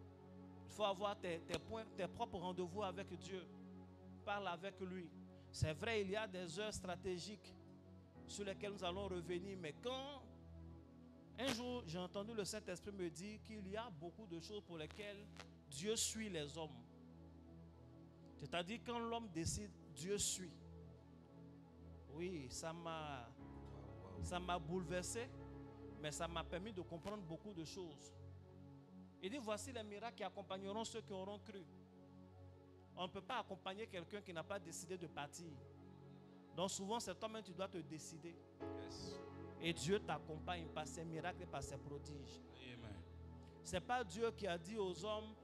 Il faut avoir tes propres rendez-vous avec Dieu. Parle avec lui. C'est vrai, il y a des heures stratégiques sur lesquelles nous allons revenir. Mais quand un jour j'ai entendu le Saint-Esprit me dire qu'il y a beaucoup de choses pour lesquelles Dieu suit les hommes. C'est-à-dire quand l'homme décide, Dieu suit. Oui, ça m'a bouleversé, mais ça m'a permis de comprendre beaucoup de choses. Il dit, voici les miracles qui accompagneront ceux qui auront cru. On ne peut pas accompagner quelqu'un qui n'a pas décidé de partir. Donc souvent, c'est toi-même qui dois te décider. Yes. Et Dieu t'accompagne par ses miracles et par ses prodiges. Amen. Ce n'est pas Dieu qui a dit aux hommes,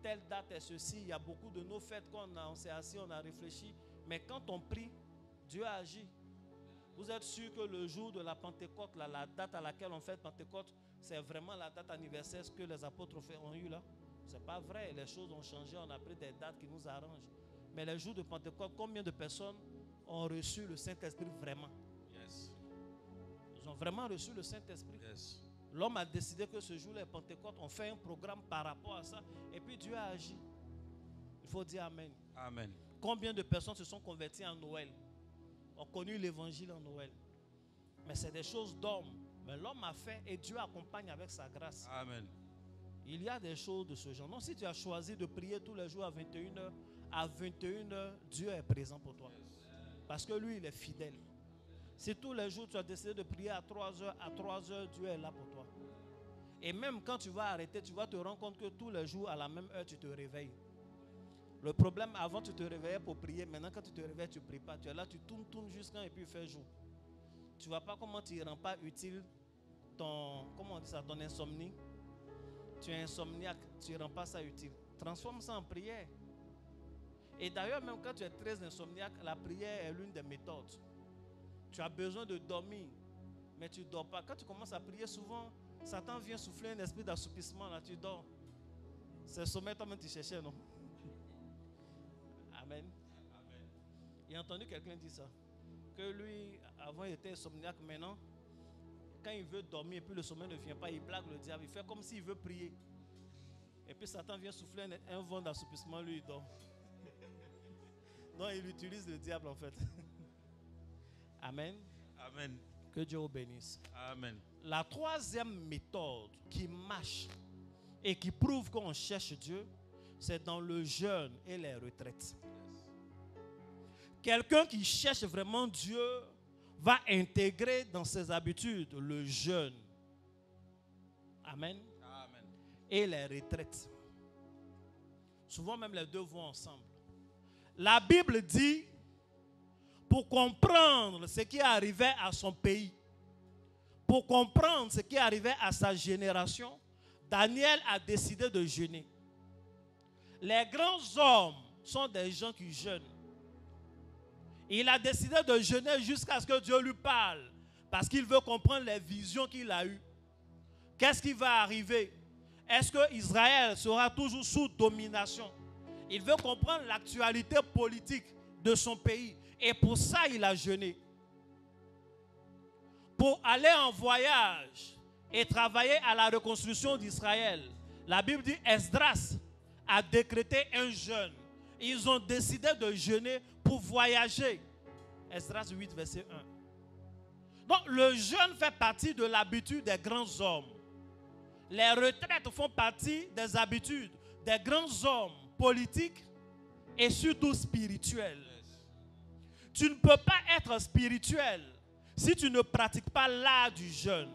telle date est ceci. Il y a beaucoup de nos fêtes on s'est assis, on a réfléchi. Mais quand on prie, Dieu agit. Vous êtes sûr que le jour de la Pentecôte, là, la date à laquelle on fait Pentecôte, c'est vraiment la date anniversaire que les apôtres ont eu là? Ce n'est pas vrai. Les choses ont changé. On a pris des dates qui nous arrangent. Mais les jours de Pentecôte, combien de personnes ont reçu le Saint-Esprit vraiment? Yes. Ils ont vraiment reçu le Saint-Esprit. Yes. L'homme a décidé que ce jour-là, Pentecôte, on fait un programme par rapport à ça. Et puis Dieu a agi. Il faut dire Amen. Amen. Combien de personnes se sont converties en Noël? Ont connu l'évangile en Noël. Mais c'est des choses d'homme. Mais l'homme a fait et Dieu accompagne avec sa grâce. Amen. Il y a des choses de ce genre. Donc si tu as choisi de prier tous les jours à 21h, à 21h, Dieu est présent pour toi. Parce que lui, il est fidèle. Si tous les jours tu as décidé de prier à 3h, Dieu est là pour toi. Et même quand tu vas arrêter, tu vas te rendre compte que tous les jours à la même heure, tu te réveilles. Le problème, avant tu te réveillais pour prier, maintenant quand tu te réveilles, tu ne pries pas. Tu es là, tu tournes jusqu'à et puis il fait jour. Tu ne vois pas comment tu ne rends pas utile ton insomnie. Tu es insomniaque, tu ne rends pas ça utile. Transforme ça en prière. Et d'ailleurs, même quand tu es très insomniaque, la prière est l'une des méthodes. Tu as besoin de dormir. Mais tu ne dors pas. Quand tu commences à prier, souvent, Satan vient souffler un esprit d'assoupissement. Là, tu dors. C'est le sommeil, toi-même, tu cherchais, non? Amen. J'ai entendu quelqu'un dire ça. Que lui, avant, il était insomniaque. Maintenant, quand il veut dormir et puis le sommeil ne vient pas, il blague le diable. Il fait comme s'il veut prier. Et puis Satan vient souffler un vent d'assoupissement, lui, il dort. Non, il utilise le diable, en fait. Amen. Amen. Que Dieu vous bénisse. Amen. La troisième méthode qui marche et qui prouve qu'on cherche Dieu, c'est dans le jeûne et les retraites. Quelqu'un qui cherche vraiment Dieu va intégrer dans ses habitudes le jeûne. Amen. Amen. Et les retraites. Souvent même les deux vont ensemble. La Bible dit, pour comprendre ce qui arrivait à son pays, pour comprendre ce qui arrivait à sa génération, Daniel a décidé de jeûner. Les grands hommes sont des gens qui jeûnent. Il a décidé de jeûner jusqu'à ce que Dieu lui parle, parce qu'il veut comprendre les visions qu'il a eues. Qu'est-ce qui va arriver? Est-ce que Israël sera toujours sous domination? Il veut comprendre l'actualité politique de son pays. Et pour ça, il a jeûné. Pour aller en voyage et travailler à la reconstruction d'Israël, la Bible dit Esdras a décrété un jeûne. Ils ont décidé de jeûner pour voyager. Esdras 8, verset 1. Donc le jeûne fait partie de l'habitude des grands hommes. Les retraites font partie des habitudes des grands hommes politiques et surtout spirituels. Tu ne peux pas être spirituel si tu ne pratiques pas l'art du jeûne.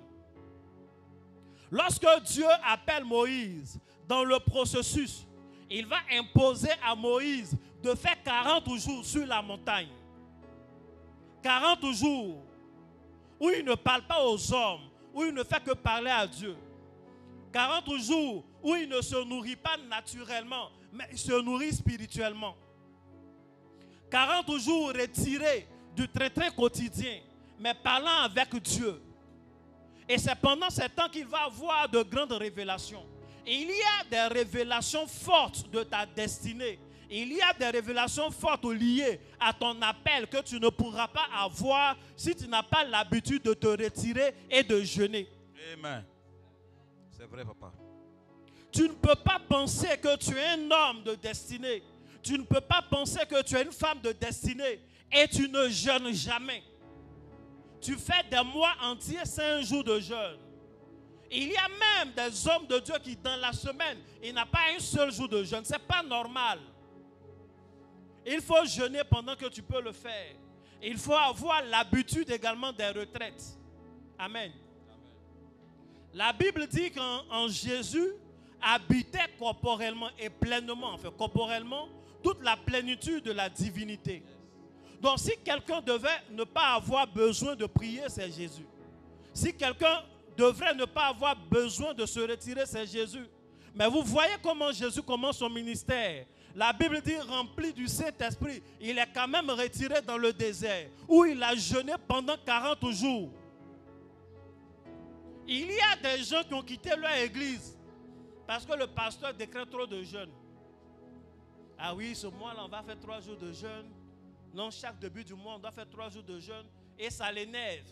Lorsque Dieu appelle Moïse dans le processus, il va imposer à Moïse de faire 40 jours sur la montagne. 40 jours où il ne parle pas aux hommes, où il ne fait que parler à Dieu. 40 jours où il ne se nourrit pas naturellement, mais il se nourrit spirituellement. 40 jours retirés du train-train quotidien, mais parlant avec Dieu. Et c'est pendant ce temps qu'il va avoir de grandes révélations. Il y a des révélations fortes de ta destinée. Il y a des révélations fortes liées à ton appel que tu ne pourras pas avoir si tu n'as pas l'habitude de te retirer et de jeûner. Amen. C'est vrai, papa. Tu ne peux pas penser que tu es un homme de destinée. Tu ne peux pas penser que tu es une femme de destinée et tu ne jeûnes jamais. Tu fais des mois entiers, 5 jours de jeûne. Il y a même des hommes de Dieu qui, dans la semaine, il n'a pas un seul jour de jeûne. Ce n'est pas normal. Il faut jeûner pendant que tu peux le faire. Il faut avoir l'habitude également des retraites. Amen. La Bible dit qu'en Jésus habitait corporellement et pleinement, enfin corporellement, toute la plénitude de la divinité. Donc si quelqu'un devait ne pas avoir besoin de prier, c'est Jésus. Si quelqu'un devrait ne pas avoir besoin de se retirer, c'est Jésus. Mais vous voyez comment Jésus commence son ministère. La Bible dit rempli du Saint-Esprit, il est quand même retiré dans le désert où il a jeûné pendant 40 jours. Il y a des gens qui ont quitté leur église parce que le pasteur décrète trop de jeûne. Ah oui, ce mois-là, on va faire 3 jours de jeûne. Non, chaque début du mois, on doit faire 3 jours de jeûne. Et ça l'énerve.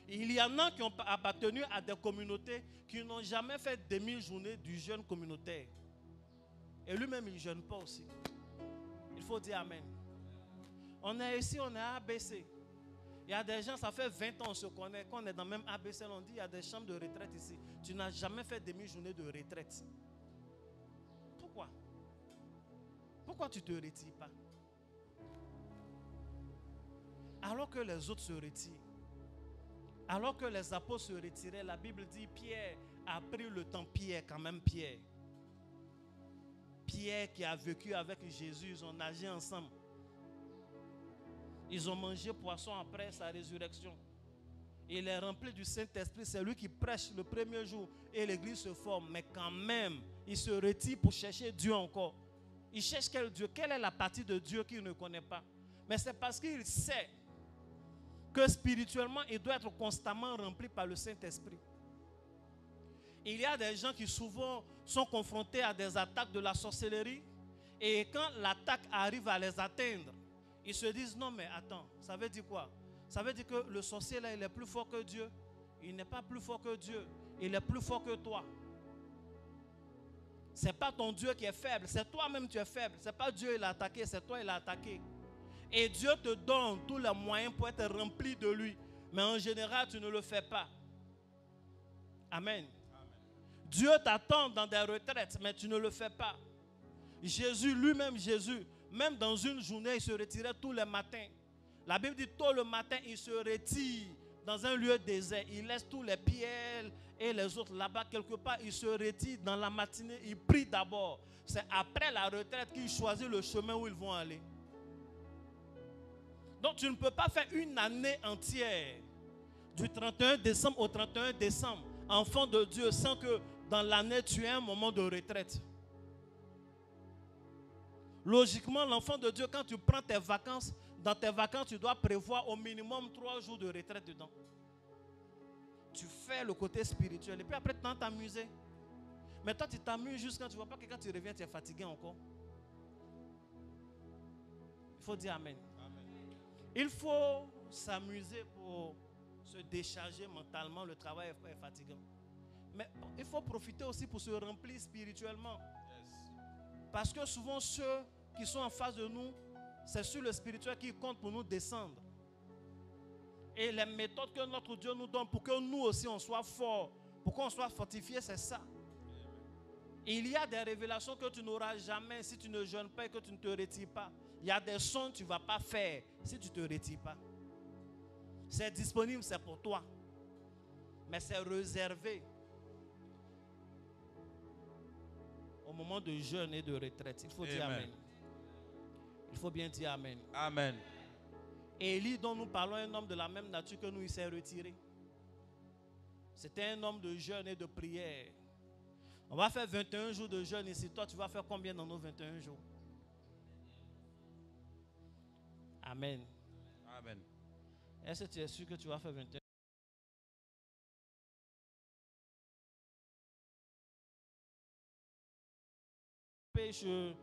Il y en a qui ont appartenu à des communautés qui n'ont jamais fait demi-journée du jeûne communautaire. Et lui-même, il ne jeûne pas aussi. Il faut dire Amen. On est ici, on est à ABC. Il y a des gens, ça fait 20 ans on se connaît, qu'on est dans le même ABC, on dit il y a des chambres de retraite ici. Tu n'as jamais fait demi-journée de retraite. Pourquoi? Pourquoi tu ne te retires pas? Alors que les autres se retirent. Alors que les apôtres se retiraient, la Bible dit Pierre a pris le temps. Pierre, quand même Pierre. Pierre qui a vécu avec Jésus, ils ont nagé ensemble. Ils ont mangé poisson après sa résurrection. Il est rempli du Saint-Esprit. C'est lui qui prêche le premier jour et l'église se forme. Mais quand même, il se retire pour chercher Dieu encore. Il cherche quel Dieu? Quelle est la partie de Dieu qu'il ne connaît pas? Mais c'est parce qu'il sait que spirituellement, il doit être constamment rempli par le Saint-Esprit. Il y a des gens qui souvent sont confrontés à des attaques de la sorcellerie. Et quand l'attaque arrive à les atteindre, ils se disent, non mais attends, ça veut dire quoi? Ça veut dire que le sorcier là, il est plus fort que Dieu. Il n'est pas plus fort que Dieu. Il est plus fort que toi. Ce n'est pas ton Dieu qui est faible, c'est toi-même qui es faible. Ce n'est pas Dieu qui l'a attaqué, c'est toi qui l'a attaqué. Et Dieu te donne tous les moyens pour être rempli de lui. Mais en général, tu ne le fais pas. Amen. Dieu t'attend dans des retraites, mais tu ne le fais pas. Jésus, lui-même Jésus, même dans une journée, il se retirait tous les matins. La Bible dit tôt le matin, il se retire dans un lieu désert. Il laisse tous les pierres et les autres là-bas. Quelque part, il se retire dans la matinée. Il prie d'abord. C'est après la retraite qu'il choisit le chemin où ils vont aller. Donc, tu ne peux pas faire une année entière, du 31 décembre au 31 décembre, enfant de Dieu, sans que dans l'année, tu aies un moment de retraite. Logiquement, l'enfant de Dieu, quand tu prends tes vacances, dans tes vacances, tu dois prévoir au minimum 3 jours de retraite dedans. Tu fais le côté spirituel et puis après, tu t'en t'amuser. Mais toi, tu t'amuses juste quand tu ne vois pas que quand tu reviens, tu es fatigué encore. Il faut dire Amen. Amen. Il faut s'amuser pour se décharger mentalement. Le travail est fatigant. Mais il faut profiter aussi pour se remplir spirituellement. Parce que souvent, ceux qui sont en face de nous, c'est sur le spirituel qui compte pour nous descendre. Et les méthodes que notre Dieu nous donne pour que nous aussi on soit forts, pour qu'on soit fortifiés, c'est ça. Il y a des révélations que tu n'auras jamais si tu ne jeûnes pas et que tu ne te retires pas. Il y a des sons que tu ne vas pas faire si tu ne te retires pas. C'est disponible, c'est pour toi. Mais c'est réservé au moment de jeûne et de retraite. Il faut dire Amen. Il faut bien dire Amen. Amen. Élie, dont nous parlons, est un homme de la même nature que nous, il s'est retiré. C'était un homme de jeûne et de prière. On va faire 21 jours de jeûne ici. Toi, tu vas faire combien dans nos 21 jours? Amen. Amen. Est-ce que tu es sûr que tu vas faire 21 jours?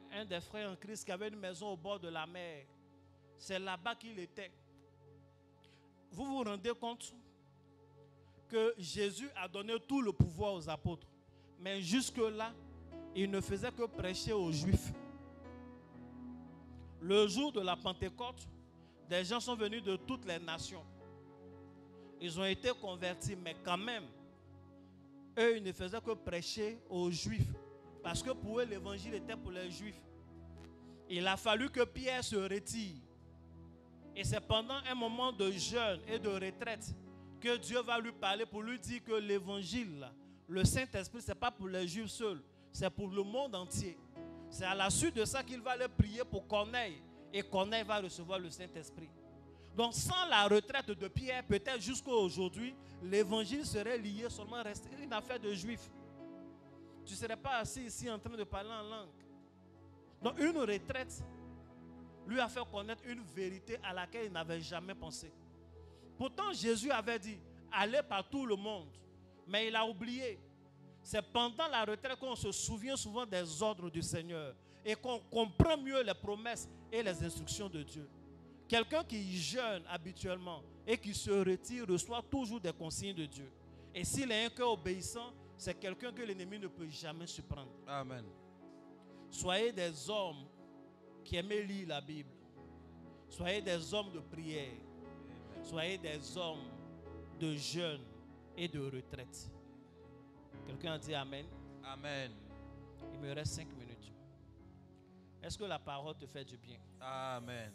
Un des frères en Christ qui avait une maison au bord de la mer. C'est là-bas qu'il était. Vous vous rendez compte que Jésus a donné tout le pouvoir aux apôtres. Mais jusque-là, il ne faisait que prêcher aux Juifs. Le jour de la Pentecôte, des gens sont venus de toutes les nations. Ils ont été convertis, mais quand même, eux, ils ne faisaient que prêcher aux Juifs. Parce que pour eux, l'évangile était pour les Juifs. Il a fallu que Pierre se retire. Et c'est pendant un moment de jeûne et de retraite que Dieu va lui parler pour lui dire que l'évangile, le Saint-Esprit, ce n'est pas pour les Juifs seuls, c'est pour le monde entier. C'est à la suite de ça qu'il va aller prier pour Corneille. Et Corneille va recevoir le Saint-Esprit. Donc sans la retraite de Pierre, peut-être jusqu'à aujourd'hui, l'évangile serait lié seulement à rester une affaire de Juifs. Tu ne serais pas assis ici en train de parler en langue. Donc une retraite lui a fait connaître une vérité à laquelle il n'avait jamais pensé. Pourtant Jésus avait dit, allez par tout le monde. Mais il a oublié. C'est pendant la retraite qu'on se souvient souvent des ordres du Seigneur et qu'on comprend mieux les promesses et les instructions de Dieu. Quelqu'un qui jeûne habituellement et qui se retire reçoit toujours des consignes de Dieu. Et s'il a un cœur obéissant, c'est quelqu'un que l'ennemi ne peut jamais surprendre. Amen. Soyez des hommes qui aiment lire la Bible. Soyez des hommes de prière. Amen. Soyez des hommes de jeûne et de retraite. Quelqu'un a dit Amen? Amen. Il me reste 5 minutes. Est-ce que la parole te fait du bien? Amen.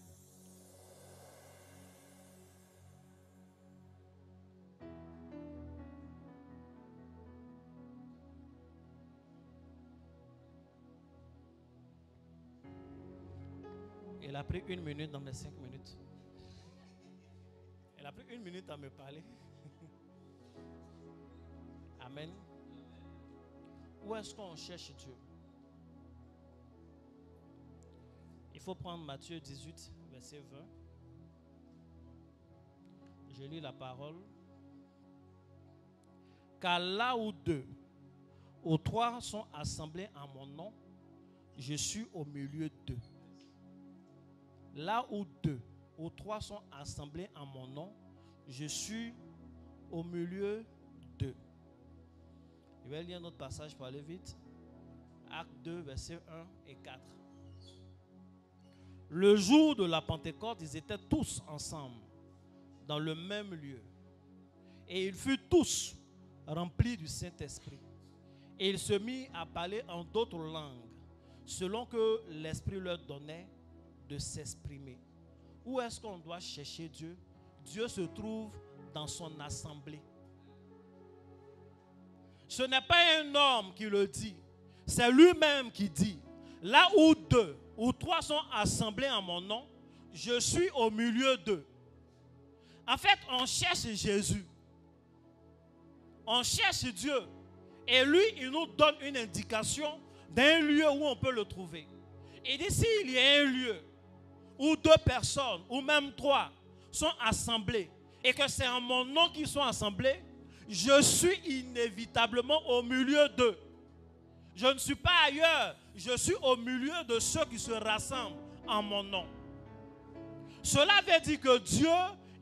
Il a pris 1 minute dans mes 5 minutes. Il a pris 1 minute à me parler. Amen. Où est-ce qu'on cherche Dieu? Il faut prendre Matthieu 18, verset 20. Je lis la parole. Car là où 2 ou 3 sont assemblés en mon nom, je suis au milieu d'eux. Là où 2 ou 3 sont assemblés en mon nom, je suis au milieu d'eux. Je vais lire un autre passage pour aller vite. Acte 2, versets 1 et 4. Le jour de la Pentecôte, ils étaient tous ensemble, dans le même lieu. Et ils furent tous remplis du Saint-Esprit. Et ils se mirent à parler en d'autres langues, selon que l'Esprit leur donnait de s'exprimer. Où est-ce qu'on doit chercher Dieu? Dieu se trouve dans son assemblée. Ce n'est pas un homme qui le dit, c'est lui-même qui dit, là où 2 ou 3 sont assemblés en mon nom, je suis au milieu d'eux. En fait, on cherche Jésus. On cherche Dieu. Et lui, il nous donne une indication d'un lieu où on peut le trouver. Il dit, s'il y a un lieu où 2 personnes, ou même 3, sont assemblés, et que c'est en mon nom qu'ils sont assemblés, je suis inévitablement au milieu d'eux. Je ne suis pas ailleurs, je suis au milieu de ceux qui se rassemblent en mon nom. Cela veut dire que Dieu,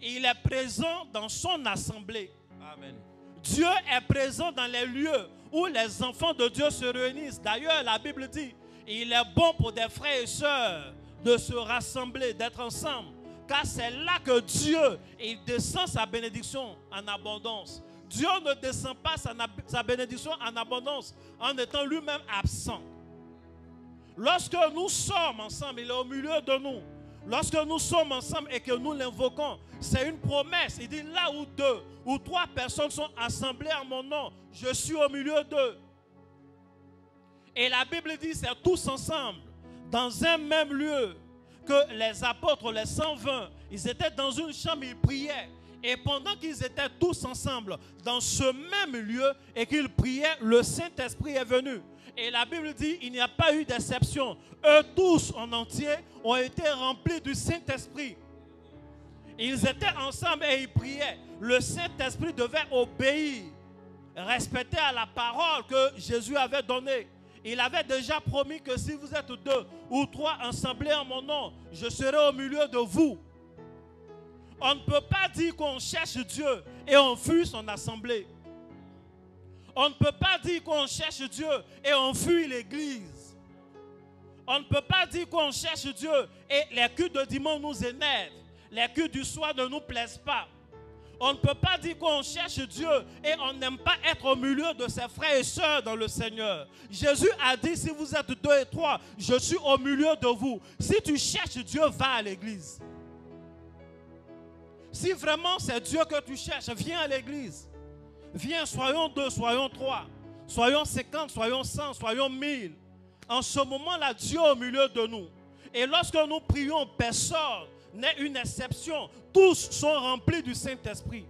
il est présent dans son assemblée. Amen. Dieu est présent dans les lieux où les enfants de Dieu se réunissent. D'ailleurs, la Bible dit, il est bon pour des frères et sœurs de se rassembler, d'être ensemble. Car c'est là que Dieu, il descend sa bénédiction en abondance. Dieu ne descend pas sa bénédiction en abondance en étant lui-même absent. Lorsque nous sommes ensemble, il est au milieu de nous. Lorsque nous sommes ensemble et que nous l'invoquons, c'est une promesse. Il dit là où 2 ou 3 personnes sont assemblées en mon nom, je suis au milieu d'eux. Et la Bible dit c'est tous ensemble, dans un même lieu, que les apôtres, les 120, ils étaient dans une chambre, ils priaient. Et pendant qu'ils étaient tous ensemble dans ce même lieu et qu'ils priaient, le Saint-Esprit est venu. Et la Bible dit, il n'y a pas eu d'exception. Eux tous en entier ont été remplis du Saint-Esprit. Ils étaient ensemble et ils priaient. Le Saint-Esprit devait obéir, respecter à la parole que Jésus avait donnée. Il avait déjà promis que si vous êtes 2 ou 3 assemblés en mon nom, je serai au milieu de vous. On ne peut pas dire qu'on cherche Dieu et on fuit son assemblée. On ne peut pas dire qu'on cherche Dieu et on fuit l'église. On ne peut pas dire qu'on cherche Dieu et les cultes de dimanche nous énervent. Les cultes du soir ne nous plaisent pas. On ne peut pas dire qu'on cherche Dieu et on n'aime pas être au milieu de ses frères et sœurs dans le Seigneur. Jésus a dit, si vous êtes 2 et 3, je suis au milieu de vous. Si tu cherches Dieu, va à l'église. Si vraiment c'est Dieu que tu cherches, viens à l'église. Viens, soyons 2, soyons 3, soyons 50, soyons 100, soyons 1000. En ce moment-là, Dieu est au milieu de nous. Et lorsque nous prions, personne n'est une exception. Tous sont remplis du Saint-Esprit.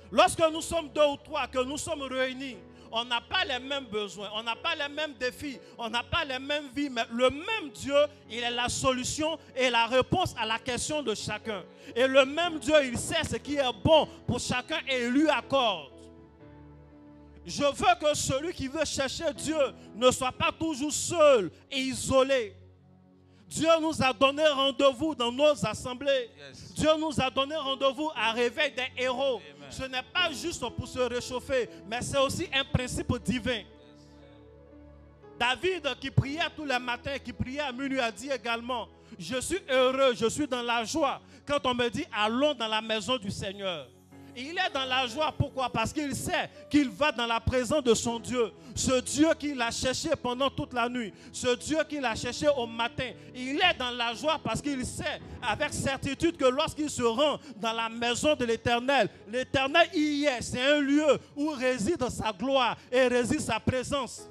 Lorsque nous sommes 2 ou 3, que nous sommes réunis, on n'a pas les mêmes besoins, on n'a pas les mêmes défis, on n'a pas les mêmes vies, mais le même Dieu, il est la solution et la réponse à la question de chacun. Et le même Dieu, il sait ce qui est bon pour chacun et il lui accorde. Je veux que celui qui veut chercher Dieu ne soit pas toujours seul et isolé. Dieu nous a donné rendez-vous dans nos assemblées. Yes. Dieu nous a donné rendez-vous à Réveil des héros. Amen. Ce n'est pas juste pour se réchauffer, mais c'est aussi un principe divin. Yes. David qui priait tous les matins, qui priait à minuit, a dit également, je suis heureux, je suis dans la joie quand on me dit allons dans la maison du Seigneur. Il est dans la joie, pourquoi? Parce qu'il sait qu'il va dans la présence de son Dieu. Ce Dieu qu'il a cherché pendant toute la nuit. Ce Dieu qu'il a cherché au matin. Il est dans la joie parce qu'il sait avec certitude que lorsqu'il se rend dans la maison de l'Éternel, l'Éternel y est. C'est un lieu où réside sa gloire et réside sa présence.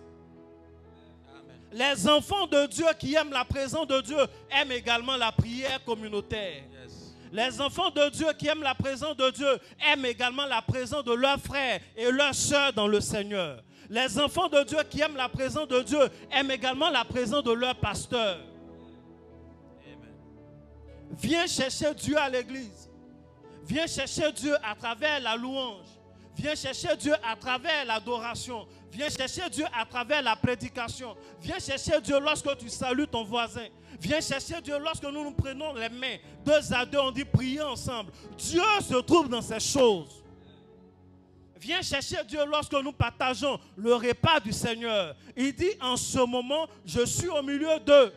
Amen. Les enfants de Dieu qui aiment la présence de Dieu aiment également la prière communautaire. Yes. Les enfants de Dieu qui aiment la présence de Dieu aiment également la présence de leurs frères et leurs sœurs dans le Seigneur. Les enfants de Dieu qui aiment la présence de Dieu aiment également la présence de leur pasteur. Amen. Viens chercher Dieu à l'église. Viens chercher Dieu à travers la louange. Viens chercher Dieu à travers l'adoration. Viens chercher Dieu à travers la prédication. Viens chercher Dieu lorsque tu salues ton voisin. Viens chercher Dieu lorsque nous nous prenons les mains. 2 à 2, on dit prier ensemble. Dieu se trouve dans ces choses. Viens chercher Dieu lorsque nous partageons le repas du Seigneur. Il dit en ce moment, je suis au milieu d'eux.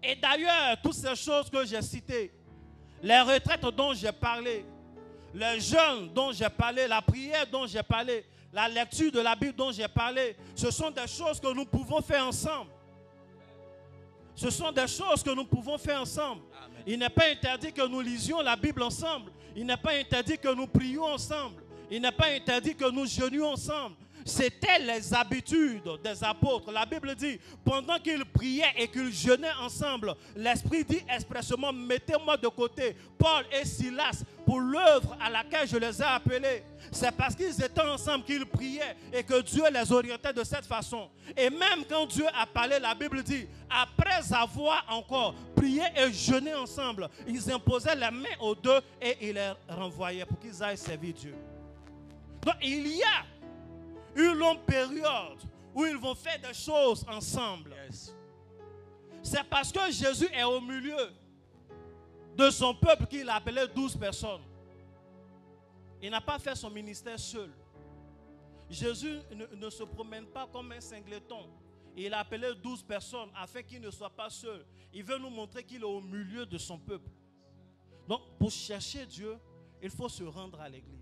Et d'ailleurs, toutes ces choses que j'ai citées, les retraites dont j'ai parlé, les jeûnes dont j'ai parlé, la prière dont j'ai parlé, la lecture de la Bible dont j'ai parlé, ce sont des choses que nous pouvons faire ensemble. Ce sont des choses que nous pouvons faire ensemble. Amen. Il n'est pas interdit que nous lisions la Bible ensemble. Il n'est pas interdit que nous prions ensemble. Il n'est pas interdit que nous jeûnions ensemble. C'était les habitudes des apôtres. La Bible dit, pendant qu'ils priaient et qu'ils jeûnaient ensemble, l'Esprit dit expressément, mettez-moi de côté Paul et Silas pour l'œuvre à laquelle je les ai appelés. C'est parce qu'ils étaient ensemble qu'ils priaient et que Dieu les orientait de cette façon. Et même quand Dieu a parlé, la Bible dit, après avoir encore prié et jeûné ensemble, ils imposaient les mains aux deux et ils les renvoyaient pour qu'ils aillent servir Dieu. Donc il y a une longue période où ils vont faire des choses ensemble. Yes. C'est parce que Jésus est au milieu de son peuple qu'il a appelé 12 personnes. Il n'a pas fait son ministère seul. Jésus ne se promène pas comme un singleton. Il a appelé 12 personnes afin qu'il ne soit pas seul. Il veut nous montrer qu'il est au milieu de son peuple. Donc, pour chercher Dieu, il faut se rendre à l'église.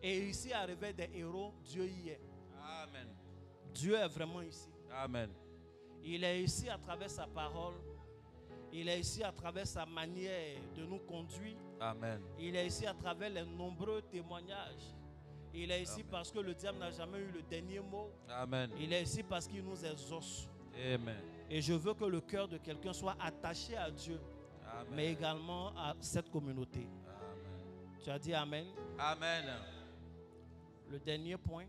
Et ici, arriver des héros, Dieu y est. Amen. Dieu est vraiment ici. Amen. Il est ici à travers sa parole. Il est ici à travers sa manière de nous conduire. Amen. Il est ici à travers les nombreux témoignages. Il est ici parce que le diable n'a jamais eu le dernier mot. Amen. Il est ici parce qu'il nous exauce. Amen. Et je veux que le cœur de quelqu'un soit attaché à Dieu. Amen. Mais également à cette communauté. Amen. Tu as dit Amen. Amen. Le dernier point,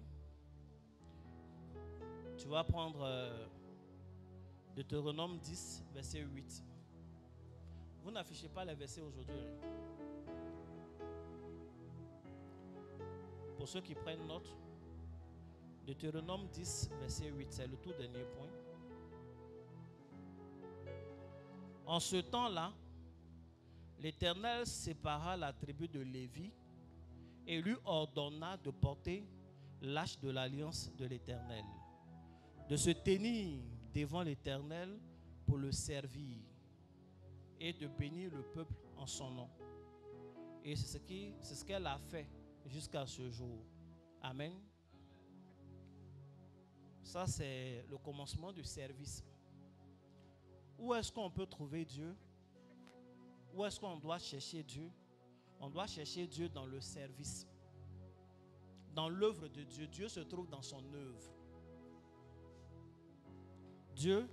tu vas prendre Deutéronome 10, verset 8. Vous n'affichez pas les versets aujourd'hui. Pour ceux qui prennent note, Deutéronome 10, verset 8, c'est le tout dernier point. En ce temps-là, l'Éternel sépara la tribu de Lévi et lui ordonna de porter l'arche de l'alliance de l'Éternel, de se tenir devant l'Éternel pour le servir et de bénir le peuple en son nom. Et c'est ce qu'elle a fait jusqu'à ce jour. Amen. Ça, c'est le commencement du service. Où est-ce qu'on peut trouver Dieu? Où est-ce qu'on doit chercher Dieu? On doit chercher Dieu dans le service. Dans l'œuvre de Dieu. Dieu se trouve dans son œuvre. Dieu,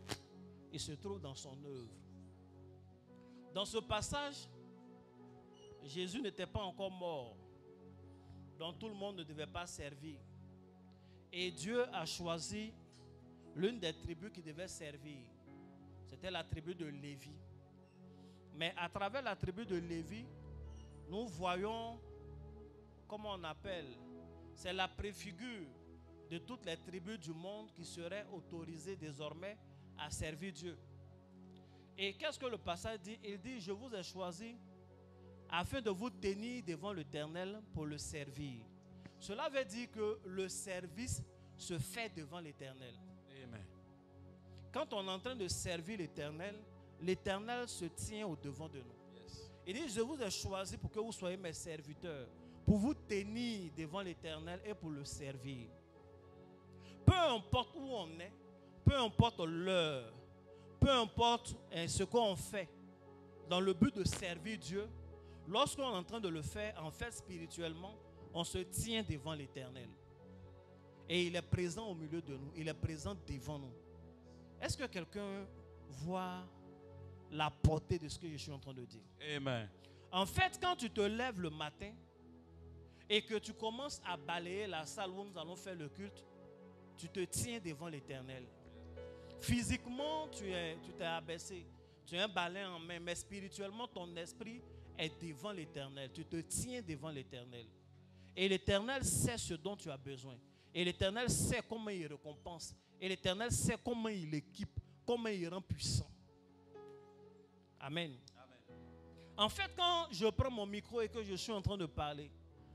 il se trouve dans son œuvre. Dans ce passage, Jésus n'était pas encore mort. Donc tout le monde ne devait pas servir. Et Dieu a choisi l'une des tribus qui devait servir. C'était la tribu de Lévi. Mais à travers la tribu de Lévi, nous voyons, comment on appelle, c'est la préfigure de toutes les tribus du monde qui seraient autorisées désormais à servir Dieu. Et qu'est-ce que le passage dit? Il dit, je vous ai choisi afin de vous tenir devant l'Éternel pour le servir. Cela veut dire que le service se fait devant l'Éternel. Amen. Quand on est en train de servir l'Éternel, l'Éternel se tient au devant de nous. Il dit, je vous ai choisi pour que vous soyez mes serviteurs, pour vous tenir devant l'Éternel et pour le servir. Peu importe où on est, peu importe l'heure, peu importe ce qu'on fait, dans le but de servir Dieu, lorsqu'on est en train de le faire, en fait spirituellement, on se tient devant l'Éternel. Et il est présent au milieu de nous, il est présent devant nous. Est-ce que quelqu'un voit la portée de ce que je suis en train de dire? Amen. En fait, quand tu te lèves le matin et que tu commences à balayer la salle où nous allons faire le culte, tu te tiens devant l'Éternel. Physiquement, tu t'es abaissé, tu as un balai en main, mais spirituellement, ton esprit est devant l'Éternel. Tu te tiens devant l'Éternel. Et l'Éternel sait ce dont tu as besoin. Et l'Éternel sait comment il récompense. Et l'Éternel sait comment il équipe, comment il rend puissant. Amen. En fait, quand je prends mon micro et que je suis en train de parler,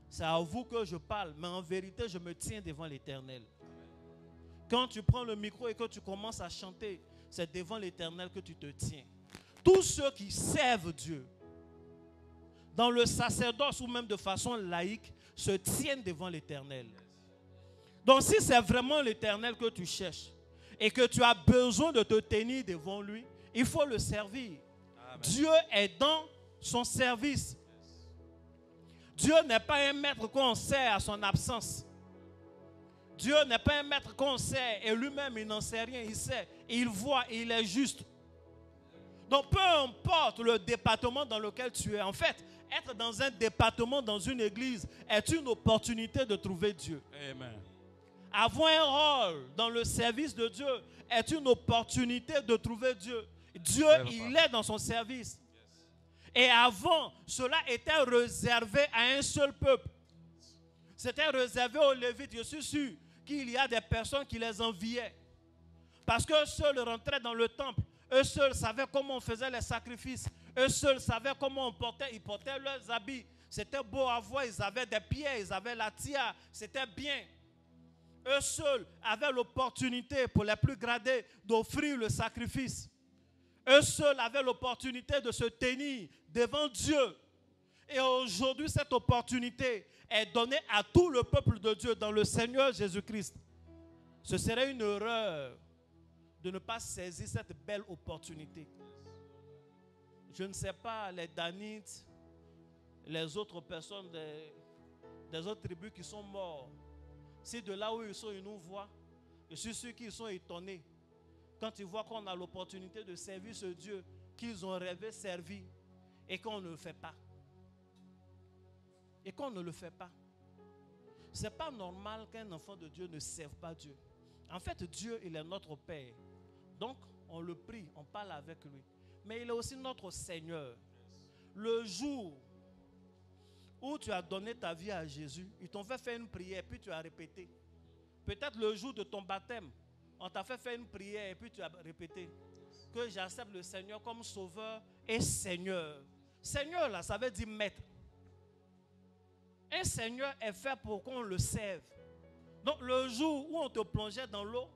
c'est à vous que je parle, mais en vérité, je me tiens devant l'Éternel. Quand tu prends le micro et que tu commences à chanter, c'est devant l'Éternel que tu te tiens. Tous ceux qui servent Dieu, dans le sacerdoce ou même de façon laïque, se tiennent devant l'Éternel. Donc si c'est vraiment l'Éternel que tu cherches et que tu as besoin de te tenir devant lui, il faut le servir. Amen. Dieu est dans son service. Dieu n'est pas un maître qu'on sert à son absence. Dieu n'est pas un maître qu'on sert et lui-même il n'en sait rien, il sait, il voit, il est juste. Donc peu importe le département dans lequel tu es, en fait, être dans un département, dans une église, est une opportunité de trouver Dieu. Amen. Avoir un rôle dans le service de Dieu est une opportunité de trouver Dieu. Dieu, il est dans son service. Et avant, cela était réservé à un seul peuple. C'était réservé aux Lévites. Je suis sûr qu'il y a des personnes qui les enviaient. Parce qu'eux seuls rentraient dans le temple. Eux seuls savaient comment on faisait les sacrifices. Eux seuls savaient comment on portait. Ils portaient leurs habits. C'était beau à voir. Ils avaient des pierres. Ils avaient la tiare. C'était bien. Eux seuls avaient l'opportunité pour les plus gradés d'offrir le sacrifice. Eux seuls avaient l'opportunité de se tenir devant Dieu. Et aujourd'hui, cette opportunité est donnée à tout le peuple de Dieu dans le Seigneur Jésus-Christ. Ce serait une erreur de ne pas saisir cette belle opportunité. Je ne sais pas, les Danites, les autres personnes des autres tribus qui sont morts, si de là où ils sont, ils nous voient, je suis sûr qu'ils sont étonnés quand ils voient qu'on a l'opportunité de servir ce Dieu qu'ils ont rêvé servir et qu'on ne le fait pas. Et qu'on ne le fait pas. Ce n'est pas normal qu'un enfant de Dieu ne serve pas Dieu. En fait, Dieu, il est notre Père. Donc, on le prie, on parle avec lui. Mais il est aussi notre Seigneur. Le jour où tu as donné ta vie à Jésus, ils t'ont fait faire une prière, puis tu as répété. Peut-être le jour de ton baptême, on t'a fait faire une prière, et puis tu as répété que j'accepte le Seigneur comme sauveur et Seigneur. Seigneur, là, ça veut dire maître. Un Seigneur est fait pour qu'on le serve. Donc, le jour où on te plongeait dans l'eau,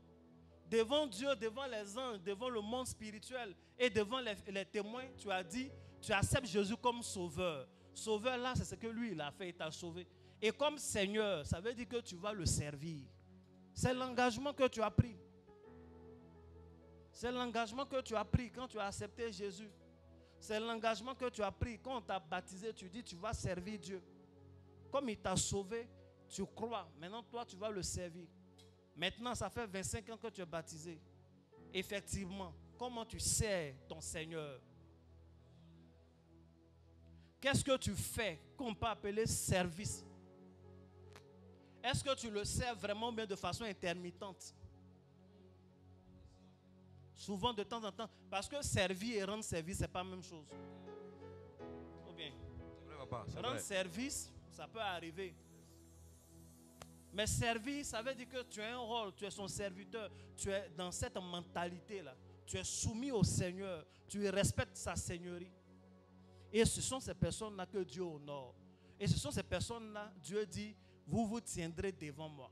devant Dieu, devant les anges, devant le monde spirituel et devant les témoins, tu as dit, tu acceptes Jésus comme sauveur. Sauveur, là, c'est ce que lui, il a fait, il t'a sauvé. Et comme Seigneur, ça veut dire que tu vas le servir. C'est l'engagement que tu as pris. C'est l'engagement que tu as pris quand tu as accepté Jésus. C'est l'engagement que tu as pris quand on t'a baptisé. Tu dis, tu vas servir Dieu. Comme il t'a sauvé, tu crois. Maintenant, toi, tu vas le servir. Maintenant, ça fait 25 ans que tu es baptisé. Effectivement, comment tu sers ton Seigneur? Qu'est-ce que tu fais qu'on peut appeler service? Est-ce que tu le sers vraiment bien de façon intermittente? Souvent, de temps en temps. Parce que servir et rendre service, ce n'est pas la même chose. Ou bien, rendre service, ça peut arriver. Mais servir, ça veut dire que tu as un rôle, tu es son serviteur, tu es dans cette mentalité-là. Tu es soumis au Seigneur, tu respectes sa seigneurie. Et ce sont ces personnes-là que Dieu honore. Et ce sont ces personnes-là, Dieu dit, vous vous tiendrez devant moi.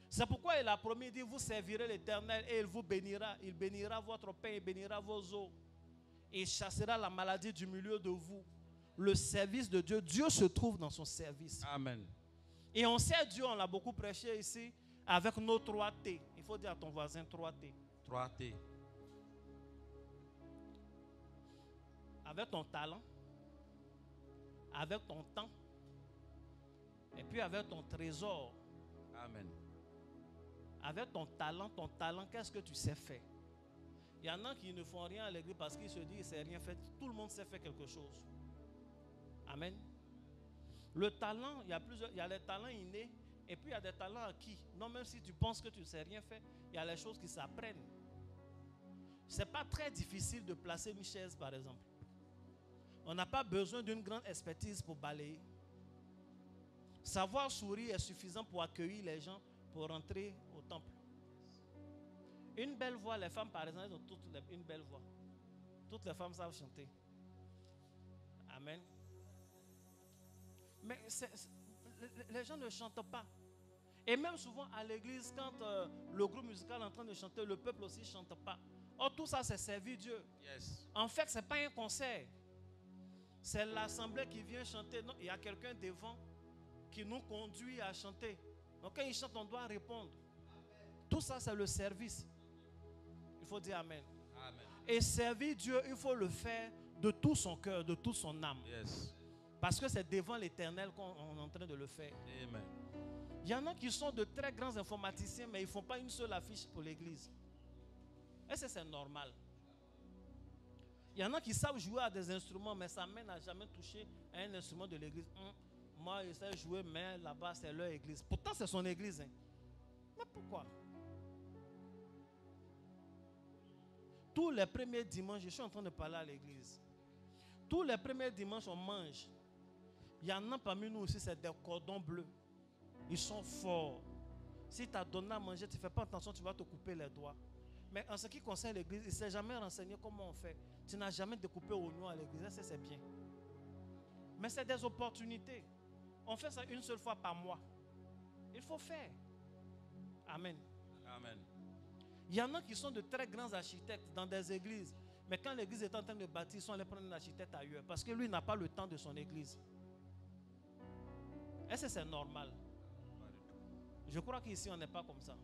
C'est pourquoi il a promis, il dit, vous servirez l'Éternel et il vous bénira. Il bénira votre pain, il bénira vos eaux. Et il chassera la maladie du milieu de vous. Le service de Dieu, Dieu se trouve dans son service. Amen. Et on sait Dieu, on l'a beaucoup prêché ici, avec nos 3 T. Il faut dire à ton voisin 3 T. 3 T. Avec ton talent, avec ton temps, et puis avec ton trésor. Amen. Avec ton talent, qu'est-ce que tu sais faire? Il y en a qui ne font rien à l'église parce qu'ils se disent, c'est rien fait. Tout le monde sait faire quelque chose. Amen. Le talent, il y a les talents innés et puis il y a des talents acquis. Non, même si tu penses que tu ne sais rien faire, il y a les choses qui s'apprennent. Ce n'est pas très difficile de placer une chaise, par exemple. On n'a pas besoin d'une grande expertise pour balayer. Savoir sourire est suffisant pour accueillir les gens pour rentrer au temple. Une belle voix, les femmes par exemple, elles ont toutes une belle voix. Toutes les femmes savent chanter. Amen. Mais les gens ne chantent pas. Et même souvent à l'église, quand le groupe musical est en train de chanter, le peuple aussi ne chante pas. Or, tout ça, c'est servir Dieu. Yes. En fait, ce n'est pas un concert. C'est l'assemblée qui vient chanter. Non, il y a quelqu'un devant qui nous conduit à chanter. Donc, quand il chante, on doit répondre. Tout ça, c'est le service. Il faut dire Amen. Amen. Et servir Dieu, il faut le faire de tout son cœur, de toute son âme. Yes. Parce que c'est devant l'Éternel qu'on est en train de le faire. Amen. Il y en a qui sont de très grands informaticiens, mais ils ne font pas une seule affiche pour l'église. Est-ce que c'est normal? Il y en a qui savent jouer à des instruments, mais sa main n'a jamais touché à un instrument de l'église. Moi, je sais jouer, mais là-bas, c'est leur église. Pourtant, c'est son église. Hein. Mais pourquoi? Tous les premiers dimanches, je suis en train de parler à l'église. Tous les premiers dimanches, on mange. Il y en a parmi nous aussi, c'est des cordons bleus. Ils sont forts. Si tu as donné à manger, tu ne fais pas attention, tu vas te couper les doigts. Mais en ce qui concerne l'église, il ne s'est jamais renseigné comment on fait. Tu n'as jamais découpé oignon à l'église, ça c'est bien. Mais c'est des opportunités. On fait ça une seule fois par mois. Il faut faire. Amen. Amen. Il y en a qui sont de très grands architectes dans des églises. Mais quand l'église est en train de bâtir, ils sont allés prendre un architecte ailleurs. Parce que lui n'a pas le temps de son église. Est-ce que c'est normal? Je crois qu'ici, on n'est pas comme ça.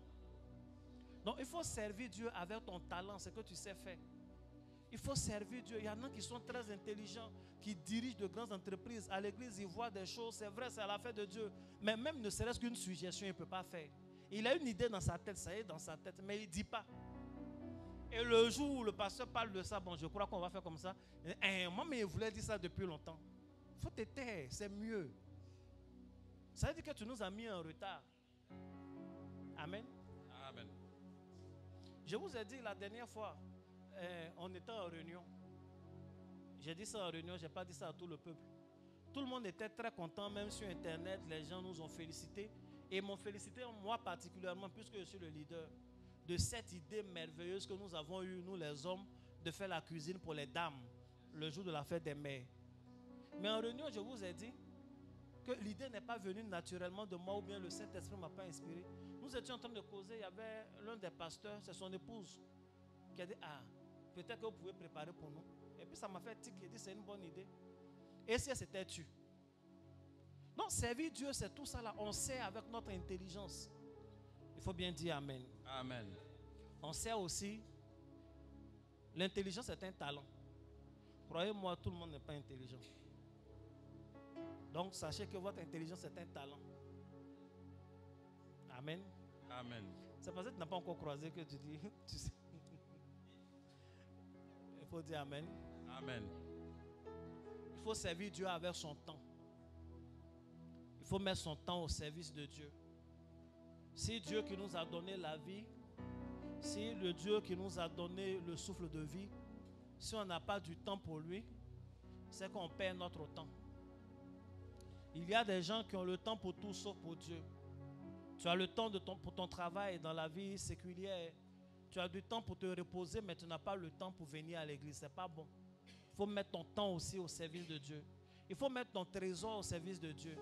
Donc, il faut servir Dieu avec ton talent, ce que tu sais faire. Il faut servir Dieu. Il y en a qui sont très intelligents, qui dirigent de grandes entreprises. À l'église, ils voient des choses. C'est vrai, c'est à l'affaire de Dieu. Mais même ne serait-ce qu'une suggestion, il ne peut pas faire. Il a une idée dans sa tête, ça y est dans sa tête, mais il ne dit pas. Et le jour où le pasteur parle de ça, bon, je crois qu'on va faire comme ça. Moi, mais il voulait dire ça depuis longtemps. Il faut te taire, c'est mieux. Ça veut dire que tu nous as mis en retard. Amen. Amen. Je vous ai dit la dernière fois, on était en réunion. J'ai dit ça en réunion, je n'ai pas dit ça à tout le peuple. Tout le monde était très content, même sur Internet, les gens nous ont félicités. Et m'ont félicité, moi particulièrement, puisque je suis le leader, de cette idée merveilleuse que nous avons eue, nous les hommes, de faire la cuisine pour les dames, le jour de la fête des mères. Mais en réunion, je vous ai dit que l'idée n'est pas venue naturellement de moi ou bien le Saint-Esprit ne m'a pas inspiré. Nous étions en train de causer, il y avait l'un des pasteurs, c'est son épouse, qui a dit, peut-être que vous pouvez préparer pour nous. Et puis ça m'a fait tic, il a dit, c'est une bonne idée. Et si c'était tu? Non, servir Dieu, c'est tout ça là. On sert avec notre intelligence. Il faut bien dire Amen. Amen. On sert aussi. L'intelligence est un talent. Croyez-moi, tout le monde n'est pas intelligent. Donc, sachez que votre intelligence est un talent. Amen. Amen. C'est parce que tu n'as pas encore croisé que tu dis, tu sais. Il faut dire Amen. Amen. Il faut servir Dieu avec son temps. Il faut mettre son temps au service de Dieu. Si Dieu qui nous a donné la vie, si le Dieu qui nous a donné le souffle de vie, si on n'a pas du temps pour lui, c'est qu'on perd notre temps. Il y a des gens qui ont le temps pour tout sauf pour Dieu. Tu as le temps pour ton travail dans la vie séculière. Tu as du temps pour te reposer, mais tu n'as pas le temps pour venir à l'église. Ce n'est pas bon. Il faut mettre ton temps aussi au service de Dieu. Il faut mettre ton trésor au service de Dieu.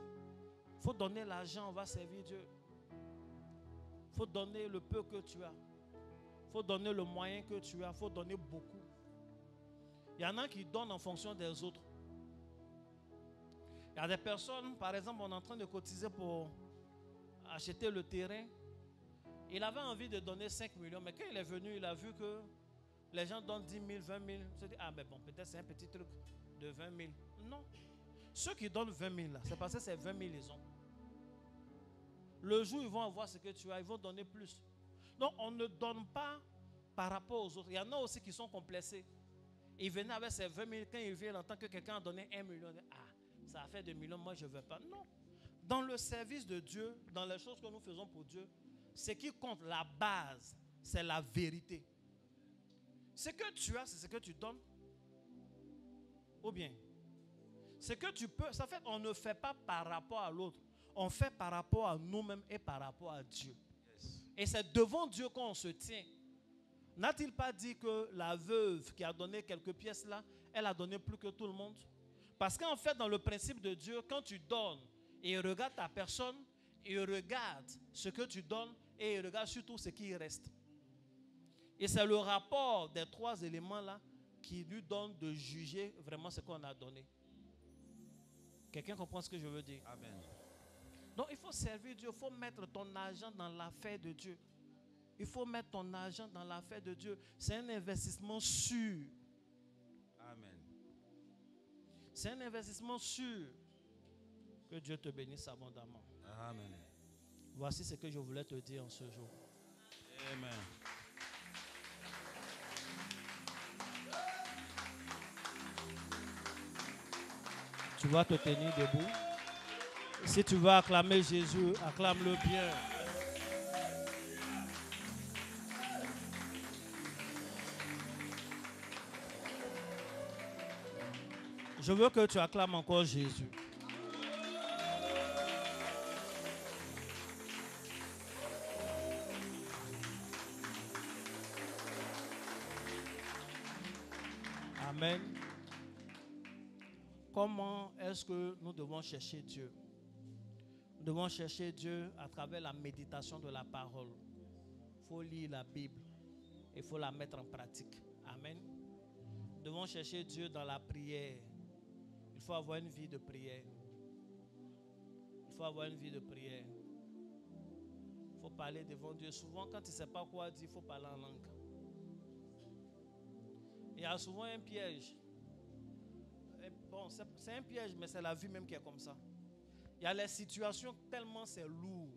Il faut donner l'argent, on va servir Dieu. Il faut donner le peu que tu as. Il faut donner le moyen que tu as. Il faut donner beaucoup. Il y en a qui donnent en fonction des autres. Il y a des personnes, par exemple, on est en train de cotiser pour acheter le terrain. Il avait envie de donner 5 millions, mais quand il est venu, il a vu que les gens donnent 10 000, 20 000. Il s'est dit, mais bon, peut-être c'est un petit truc de 20 000. Non. Ceux qui donnent 20 000, là, c'est parce que c'est 20 000 ils ont. Le jour où ils vont avoir ce que tu as, ils vont donner plus. Donc, on ne donne pas par rapport aux autres. Il y en a aussi qui sont complexés. Ils venaient avec ces 20 000, quand ils viennent, en tant que quelqu'un a donné 1 million, ça a fait 2 millions, moi je ne veux pas. Non. Dans le service de Dieu, dans les choses que nous faisons pour Dieu, ce qui compte, la base, c'est la vérité. Ce que tu as, c'est ce que tu donnes. Ou bien, C'est que tu peux, ça fait, on ne fait pas par rapport à l'autre. On fait par rapport à nous-mêmes et par rapport à Dieu. Yes. Et c'est devant Dieu qu'on se tient. N'a-t-il pas dit que la veuve qui a donné quelques pièces là, elle a donné plus que tout le monde? Parce qu'en fait, dans le principe de Dieu, quand tu donnes et il regarde ta personne, il regarde ce que tu donnes et il regarde surtout ce qui reste. Et c'est le rapport des trois éléments là qui lui donne de juger vraiment ce qu'on a donné. Quelqu'un comprend ce que je veux dire? Amen. Donc il faut servir Dieu, il faut mettre ton argent dans l'affaire de Dieu. Il faut mettre ton argent dans l'affaire de Dieu. C'est un investissement sûr. Amen. C'est un investissement sûr. Que Dieu te bénisse abondamment. Amen. Voici ce que je voulais te dire en ce jour. Amen. Tu vas te tenir debout. Si tu veux acclamer Jésus, acclame-le bien. Je veux que tu acclames encore Jésus. Amen. Comment est-ce que nous devons chercher Dieu? Nous devons chercher Dieu à travers la méditation de la parole. Il faut lire la Bible. Il faut la mettre en pratique. Amen. Nous devons chercher Dieu dans la prière. Il faut avoir une vie de prière. Il faut avoir une vie de prière. Il faut parler devant Dieu. Souvent, quand tu ne sais pas quoi dire, il faut parler en langue. Il y a souvent un piège. Et bon, c'est un piège, mais c'est la vie même qui est comme ça. Il y a les situations tellement c'est lourd.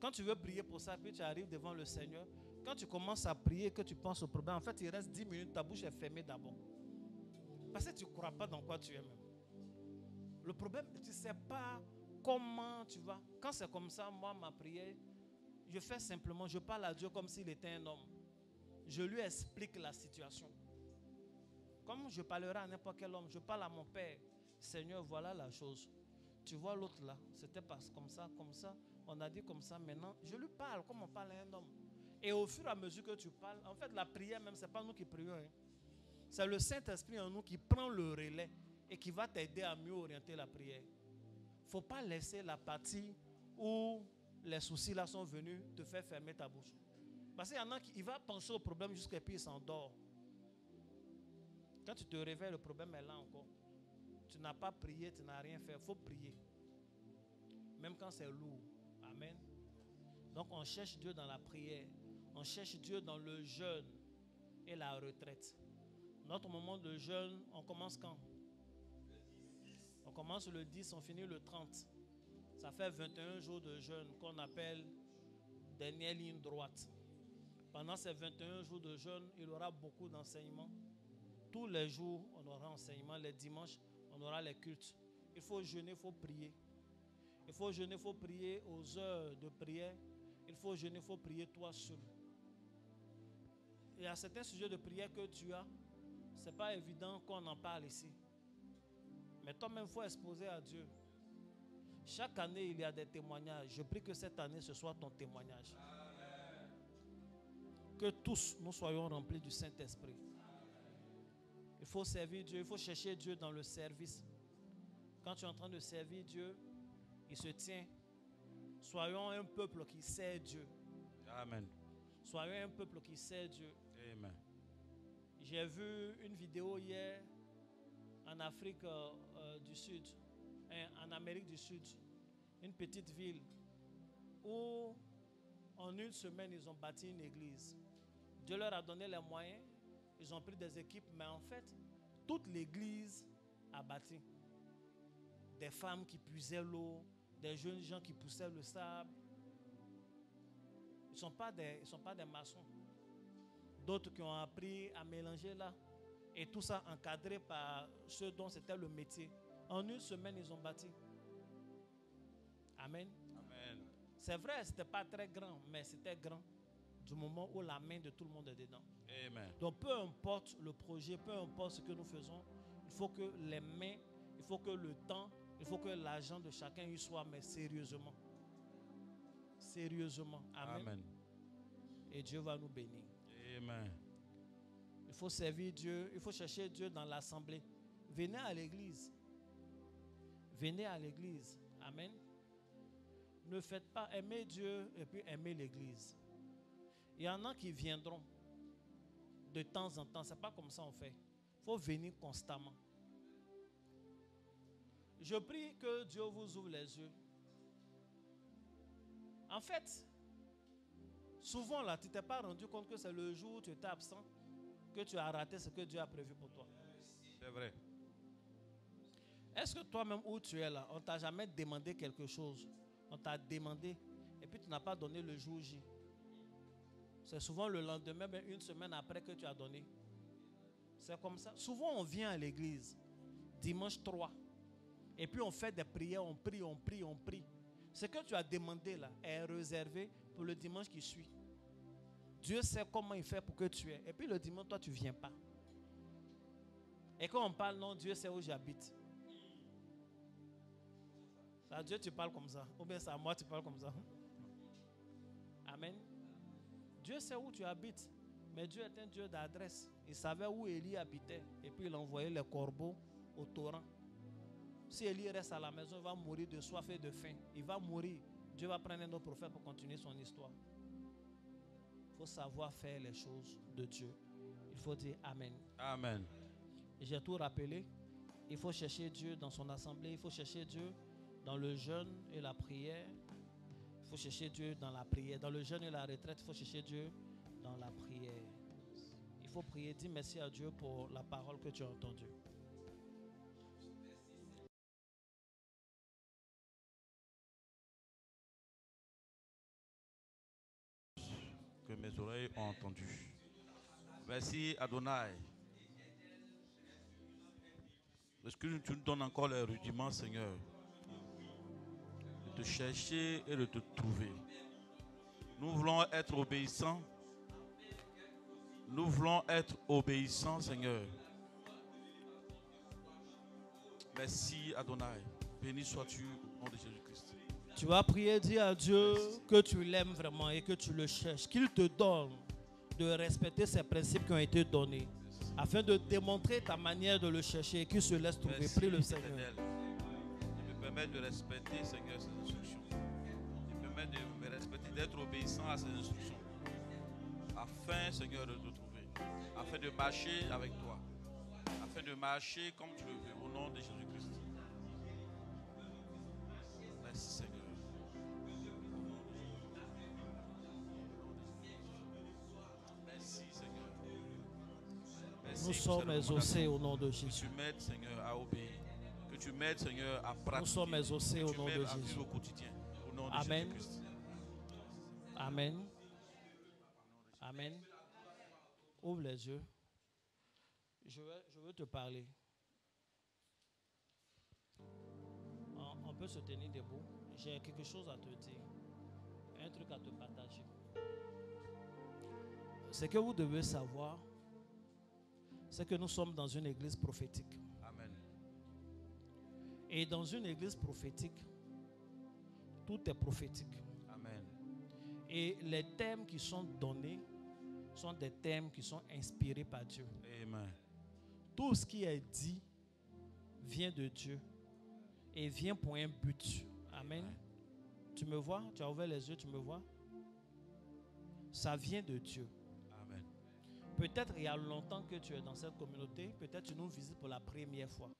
Quand tu veux prier pour ça, puis tu arrives devant le Seigneur. Quand tu commences à prier, que tu penses au problème, en fait, il reste 10 minutes, ta bouche est fermée d'abord. Parce que tu ne crois pas dans quoi tu es même. Le problème, tu ne sais pas comment tu vas. Quand c'est comme ça, moi, ma prière, je fais simplement, je parle à Dieu comme s'il était un homme. Je lui explique la situation. Comme je parlerai à n'importe quel homme, je parle à mon père. Seigneur, voilà la chose. Tu vois l'autre là, c'était pas comme ça, on a dit comme ça, maintenant, je lui parle comme on parle à un homme. Et au fur et à mesure que tu parles, en fait, la prière même, ce n'est pas nous qui prions. Hein. C'est le Saint-Esprit en nous qui prend le relais et qui va t'aider à mieux orienter la prière. Il ne faut pas laisser la partie où les soucis là sont venus te faire fermer ta bouche. Parce qu'il y en a qui va penser au problème jusqu'à puis il s'endort. Quand tu te réveilles, le problème est là encore. Tu n'as pas prié, tu n'as rien fait. Il faut prier. Même quand c'est lourd. Amen. Donc on cherche Dieu dans la prière. On cherche Dieu dans le jeûne et la retraite. Notre moment de jeûne, on commence quand? On commence le 10, on finit le 30. Ça fait 21 jours de jeûne qu'on appelle dernière ligne droite. Pendant ces 21 jours de jeûne, il y aura beaucoup d'enseignements. Tous les jours, on aura enseignement. Les dimanches, on aura les cultes. Il faut jeûner, il faut prier. Il faut jeûner, il faut prier aux heures de prière. Il faut jeûner, il faut prier toi seul. Il y a certains sujets de prière que tu as. Ce n'est pas évident qu'on en parle ici. Mais toi-même, il faut exposer à Dieu. Chaque année, il y a des témoignages. Je prie que cette année, ce soit ton témoignage. Amen. Que tous, nous soyons remplis du Saint-Esprit. Il faut servir Dieu, il faut chercher Dieu dans le service. Quand tu es en train de servir Dieu, il se tient. Soyons un peuple qui sert Dieu. Amen. Soyons un peuple qui sert Dieu. Amen. J'ai vu une vidéo hier en Afrique du Sud, en Amérique du Sud, une petite ville où en une semaine ils ont bâti une église. Dieu leur a donné les moyens, ils ont pris des équipes, mais en fait, toute l'église a bâti. Des femmes qui puisaient l'eau, des jeunes gens qui poussaient le sable. Ils ne sont pas des maçons. D'autres qui ont appris à mélanger là. Et tout ça encadré par ceux dont c'était le métier. En une semaine, ils ont bâti. Amen. Amen. C'est vrai, ce n'était pas très grand, mais c'était grand du moment où la main de tout le monde est dedans. Amen. Donc peu importe le projet, peu importe ce que nous faisons, il faut que les mains faut que le temps, il faut que l'argent de chacun y soit, mais sérieusement. Sérieusement. Amen. Amen. Et Dieu va nous bénir. Amen. Il faut servir Dieu, il faut chercher Dieu dans l'assemblée. Venez à l'église. Venez à l'église. Amen. Ne faites pas aimer Dieu et puis aimer l'église. Il y en a qui viendront de temps en temps. Ce n'est pas comme ça on fait. Il faut venir constamment. Je prie que Dieu vous ouvre les yeux. En fait, souvent là, tu ne t'es pas rendu compte que c'est le jour où tu étais absent que tu as raté ce que Dieu a prévu pour toi. C'est vrai. Est-ce que toi-même où tu es là, on ne t'a jamais demandé quelque chose? On t'a demandé et puis tu n'as pas donné le jour J. C'est souvent le lendemain, mais une semaine après que tu as donné. C'est comme ça. Souvent on vient à l'église, dimanche 3, et puis on fait des prières, on prie, on prie, on prie. Ce que tu as demandé là est réservé pour le dimanche qui suit. Dieu sait comment il fait pour que tu aies. Et puis le dimanche, toi, tu ne viens pas. Et quand on parle, non, Dieu sait où j'habite. C'est à Dieu tu parles comme ça. Ou bien c'est à moi tu parles comme ça. Amen. Dieu sait où tu habites. Mais Dieu est un Dieu d'adresse. Il savait où Élie habitait. Et puis il envoyait les corbeaux au torrent. Si Élie reste à la maison, il va mourir de soif et de faim. Il va mourir. Dieu va prendre un autre prophète pour continuer son histoire. Il faut savoir faire les choses de Dieu. Il faut dire Amen. Amen. J'ai tout rappelé. Il faut chercher Dieu dans son assemblée. Il faut chercher Dieu dans le jeûne et la prière. Il faut chercher Dieu dans la prière. Dans le jeûne et la retraite, il faut chercher Dieu dans la prière. Il faut prier. Dis merci à Dieu pour la parole que tu as entendue. Que mes oreilles ont entendu. Merci Adonai. Est-ce que tu nous donnes encore les rudiments, Seigneur, de te chercher et de te trouver. Nous voulons être obéissants. Nous voulons être obéissants, Seigneur. Merci Adonai. Béni sois-tu au nom de Jésus-Christ. Tu vas prier, dire à Dieu que tu l'aimes vraiment et que tu le cherches. Qu'il te donne de respecter ces principes qui ont été donnés afin de démontrer ta manière de le chercher et qu'il se laisse trouver. Merci, Prie le Seigneur. Il me permet de respecter, Seigneur, ses instructions. Il me permet de me respecter, d'être obéissant à ses instructions. Afin, Seigneur, de te trouver. Afin de marcher avec toi. Afin de marcher comme tu le veux. Au nom de Jésus-Christ. Merci, Seigneur. Merci, Seigneur. Merci. Nous sommes exaucés au nom de Jésus. Que tu m'aides, Seigneur, à obéir. Que tu m'aides, Seigneur, à pratiquer. Nous sommes exaucés au nom de à Jésus. vivre au quotidien. Au nom de Amen. Jésus-Christ. Amen. Amen. Ouvre les yeux. Je veux te parler. On peut se tenir debout. J'ai quelque chose à te dire. Un truc à te partager. Ce que vous devez savoir, c'est que nous sommes dans une église prophétique. Amen. Et dans une église prophétique, tout est prophétique. Amen. Et les thèmes qui sont donnés sont des thèmes qui sont inspirés par Dieu. Amen. Tout ce qui est dit vient de Dieu et vient pour un but. Amen. Amen. Tu me vois? Tu as ouvert les yeux, tu me vois? Ça vient de Dieu. Amen. Peut-être il y a longtemps que tu es dans cette communauté, peut-être tu nous visites pour la première fois.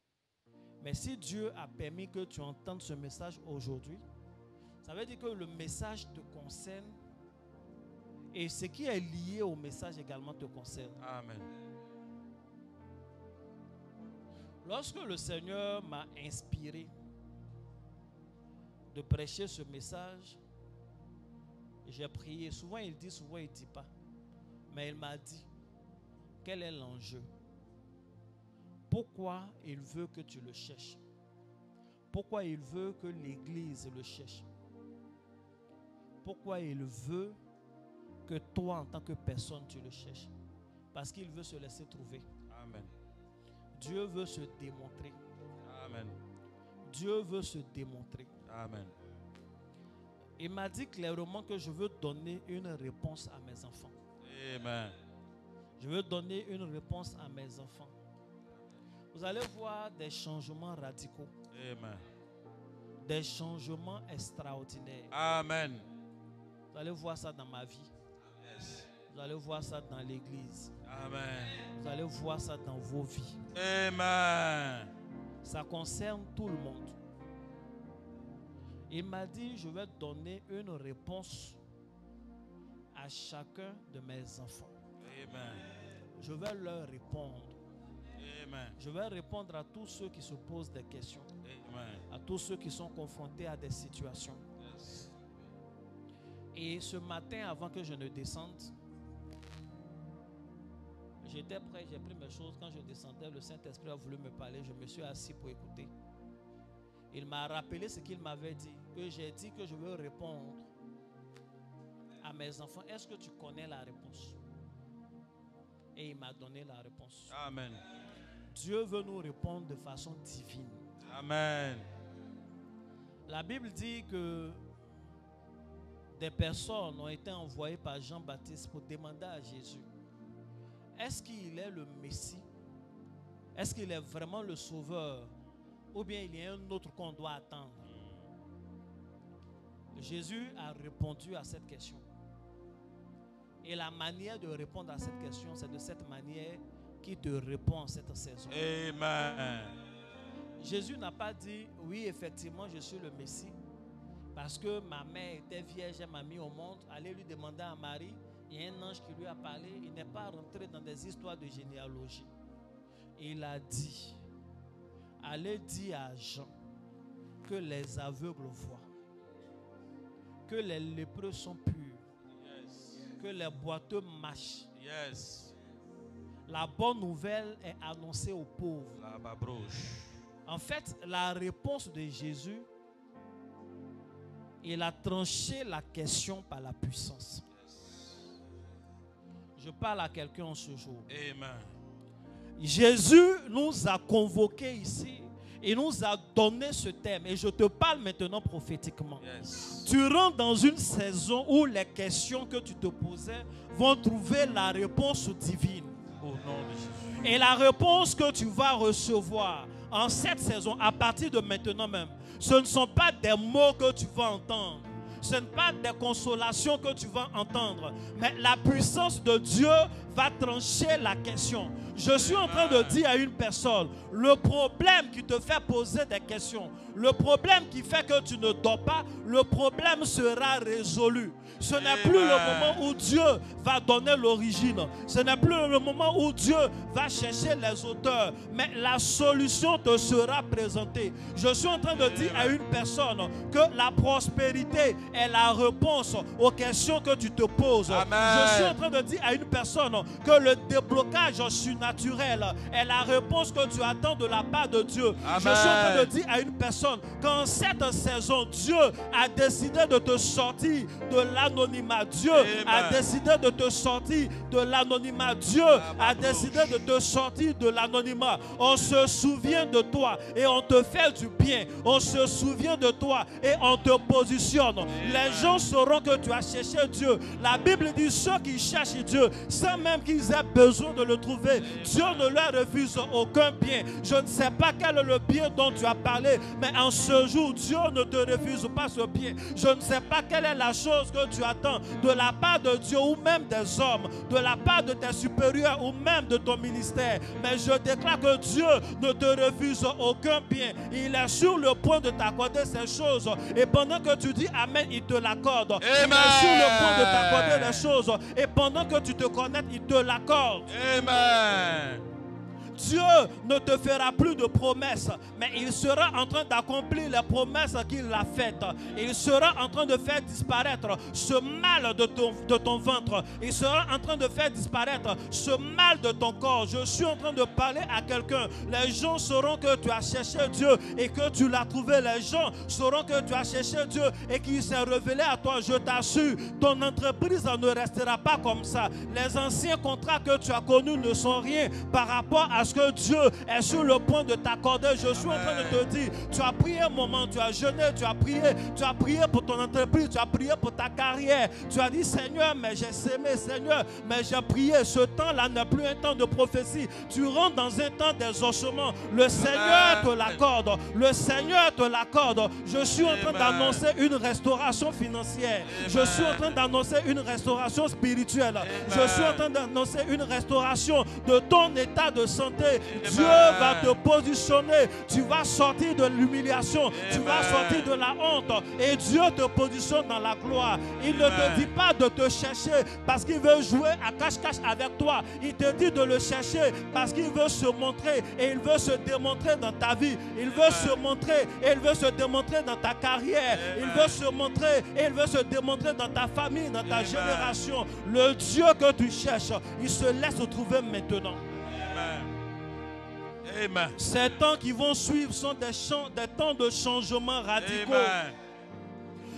Mais si Dieu a permis que tu entendes ce message aujourd'hui, ça veut dire que le message te concerne et ce qui est lié au message également te concerne. Amen. Lorsque le Seigneur m'a inspiré de prêcher ce message, j'ai prié. Souvent il dit, souvent il ne dit pas. Mais il m'a dit, quel est l'enjeu? Pourquoi il veut que tu le cherches? Pourquoi il veut que l'Église le cherche? Pourquoi il veut que toi, en tant que personne, tu le cherches? Parce qu'il veut se laisser trouver. Amen. Dieu veut se démontrer. Amen. Dieu veut se démontrer. Amen. Il m'a dit clairement que je veux donner une réponse à mes enfants. Amen. Je veux donner une réponse à mes enfants. Vous allez voir des changements radicaux. Amen. Des changements extraordinaires. Amen. Vous allez voir ça dans ma vie. Yes. Vous allez voir ça dans l'église. Amen. Vous allez voir ça dans vos vies. Amen. Ça concerne tout le monde. Il m'a dit, je vais donner une réponse à chacun de mes enfants. Amen. Je vais leur répondre. Amen. Je vais répondre à tous ceux qui se posent des questions. Amen. À tous ceux qui sont confrontés à des situations. Yes. Et ce matin, avant que je ne descende, j'étais prêt, j'ai pris mes choses. Quand je descendais, le Saint-Esprit a voulu me parler. Je me suis assis pour écouter. Il m'a rappelé ce qu'il m'avait dit. Que j'ai dit que je veux répondre à mes enfants. Est-ce que tu connais la réponse? Et il m'a donné la réponse. Amen. Dieu veut nous répondre de façon divine. Amen. La Bible dit que des personnes ont été envoyées par Jean-Baptiste pour demander à Jésus, est-ce qu'il est le Messie? Est-ce qu'il est vraiment le Sauveur? Ou bien il y a un autre qu'on doit attendre? Jésus a répondu à cette question. Et la manière de répondre à cette question, c'est de cette manière qui te répond en cette saison. Amen. Jésus n'a pas dit, oui, effectivement, je suis le Messie. Parce que ma mère était vierge, elle m'a mis au monde. Allez lui demander à Marie. Il y a un ange qui lui a parlé. Il n'est pas rentré dans des histoires de généalogie. Il a dit, allez dire à Jean que les aveugles voient, que les lépreux sont purs, Yes. que les boiteux marchent. Yes. La bonne nouvelle est annoncée aux pauvres. La babrouche. En fait, la réponse de Jésus, il a tranché la question par la puissance. Je parle à quelqu'un en ce jour. Amen. Jésus nous a convoqués ici. Il nous a donné ce thème. Et je te parle maintenant prophétiquement. Yes. Tu rentres dans une saison où les questions que tu te posais vont trouver la réponse divine. Au nom de Jésus. Et la réponse que tu vas recevoir en cette saison, à partir de maintenant même, ce ne sont pas des mots que tu vas entendre. Ce n'est pas des consolations que tu vas entendre. Mais la puissance de Dieu va trancher la question. Je suis en train de dire à une personne, le problème qui te fait poser des questions, le problème qui fait que tu ne dors pas, le problème sera résolu. Ce n'est plus le moment où Dieu va donner l'origine. Ce n'est plus le moment où Dieu va chercher les auteurs. Mais la solution te sera présentée. Je suis en train de dire à une personne que la prospérité est la réponse aux questions que tu te poses. Amen. Je suis en train de dire à une personne que le déblocage surnaturel est la réponse que tu attends de la part de Dieu. Amen. Je suis en train de dire à une personne qu'en cette saison, Dieu a décidé de te sortir de l'anonymat. Dieu a décidé de te sortir de l'anonymat. Dieu a décidé de te sortir de l'anonymat. On se souvient de toi et on te fait du bien. On se souvient de toi et on te positionne. Les gens sauront que tu as cherché Dieu. La Bible dit ceux qui cherchent Dieu, sans même qu'ils aient besoin de le trouver, Dieu ne leur refuse aucun bien. Je ne sais pas quel est le bien dont tu as parlé, mais en ce jour, Dieu ne te refuse pas ce bien. Je ne sais pas quelle est la chose que tu attends de la part de Dieu ou même des hommes, de la part de tes supérieurs ou même de ton ministère. Mais je déclare que Dieu ne te refuse aucun bien. Il est sur le point de t'accorder ces choses. Et pendant que tu dis Amen, il te l'accorde. Il est sur le point de t'accorder les choses. Et pendant que tu te connectes, il te l'accorde. Amen. Dieu ne te fera plus de promesses, mais il sera en train d'accomplir les promesses qu'il a faites. Il sera en train de faire disparaître ce mal de ton ventre. Il sera en train de faire disparaître ce mal de ton corps. Je suis en train de parler à quelqu'un. Les gens sauront que tu as cherché Dieu et que tu l'as trouvé. Les gens sauront que tu as cherché Dieu et qu'il s'est révélé à toi. Je t'assure, ton entreprise ne restera pas comme ça. Les anciens contrats que tu as connus ne sont rien par rapport à parce que Dieu est sur le point de t'accorder. Je suis en train de te dire, tu as prié un moment, tu as jeûné, tu as prié pour ton entreprise, tu as prié pour ta carrière. Tu as dit, Seigneur, mais j'ai sémé, Seigneur, mais j'ai prié. Ce temps-là n'est plus un temps de prophétie. Tu rentres dans un temps d'exaucement. Le Seigneur te l'accorde. Le Seigneur te l'accorde. Je suis en train d'annoncer une restauration financière. Je suis en train d'annoncer une restauration spirituelle. Je suis en train d'annoncer une restauration de ton état de santé. Dieu va te positionner. Tu vas sortir de l'humiliation. Tu vas sortir de la honte. Et Dieu te positionne dans la gloire. Il ne te dit pas de te chercher parce qu'il veut jouer à cache-cache avec toi. Il te dit de le chercher parce qu'il veut se montrer et il veut se démontrer dans ta vie. Il veut se montrer et il veut se démontrer dans ta carrière. Il veut se montrer et il veut se démontrer dans ta famille, dans ta génération. Le Dieu que tu cherches, il se laisse trouver maintenant. Amen. Ces temps qui vont suivre sont des temps de changement radicaux. Amen.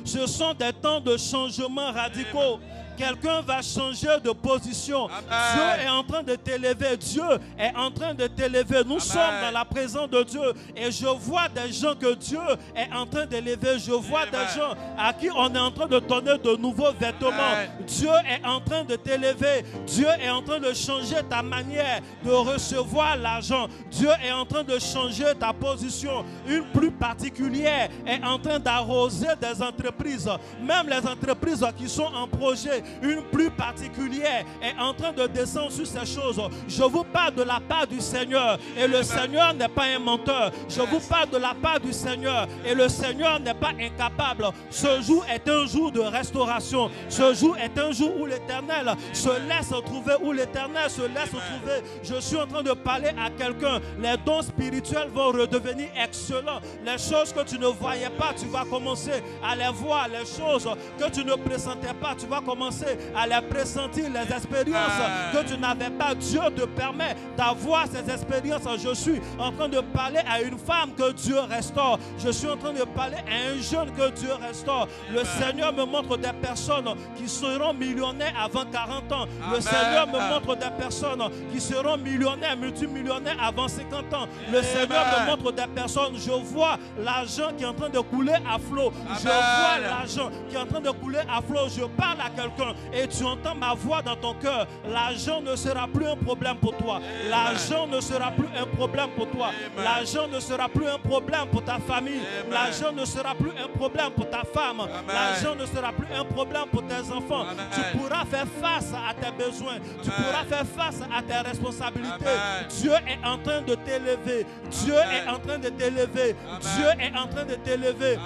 Ce sont des temps de changement radicaux. Amen. Quelqu'un va changer de position. Amen. Dieu est en train de t'élever. Dieu est en train de t'élever. Nous sommes dans la présence de Dieu. Et je vois des gens que Dieu est en train d'élever. Je vois des gens à qui on est en train de donner de nouveaux vêtements. Amen. Dieu est en train de t'élever. Dieu est en train de changer ta manière de recevoir l'argent. Dieu est en train de changer ta position. Une plus particulière est en train d'arroser des entreprises. Même les entreprises qui sont en projet, une plus particulière est en train de descendre sur ces choses. Je vous parle de la part du Seigneur et le Seigneur n'est pas un menteur. Je vous parle de la part du Seigneur et le Seigneur n'est pas incapable. Ce jour est un jour de restauration. Ce jour est un jour où l'Éternel se laisse trouver, où l'Éternel se laisse trouver. Je suis en train de parler à quelqu'un. Les dons spirituels vont redevenir excellents. Les choses que tu ne voyais pas, tu vas commencer à les voir. Les choses que tu ne pressentais pas, tu vas commencer à les pressentir. Les expériences que tu n'avais pas, Dieu te permet d'avoir ces expériences. Je suis en train de parler à une femme que Dieu restaure. Je suis en train de parler à un jeune que Dieu restaure. Le Seigneur me montre des personnes qui seront millionnaires avant 40 ans. Le Seigneur me montre des personnes qui seront millionnaires, multimillionnaires avant 50 ans. Le Seigneur me montre des personnes. Je vois l'argent qui est en train de couler à flot. Je vois l'argent qui est en train de couler à flot. Je parle à quelqu'un et tu entends ma voix dans ton cœur. L'argent ne sera plus un problème pour toi. L'argent ne sera plus un problème pour toi. L'argent ne sera plus un problème pour ta famille. L'argent ne sera plus un problème pour ta femme. L'argent ne sera plus un problème pour tes enfants. Tu pourras faire face à tes besoins. Tu pourras faire face à tes responsabilités. Dieu est en train de t'élever. Dieu est en train de t'élever. Dieu est en train de t'élever.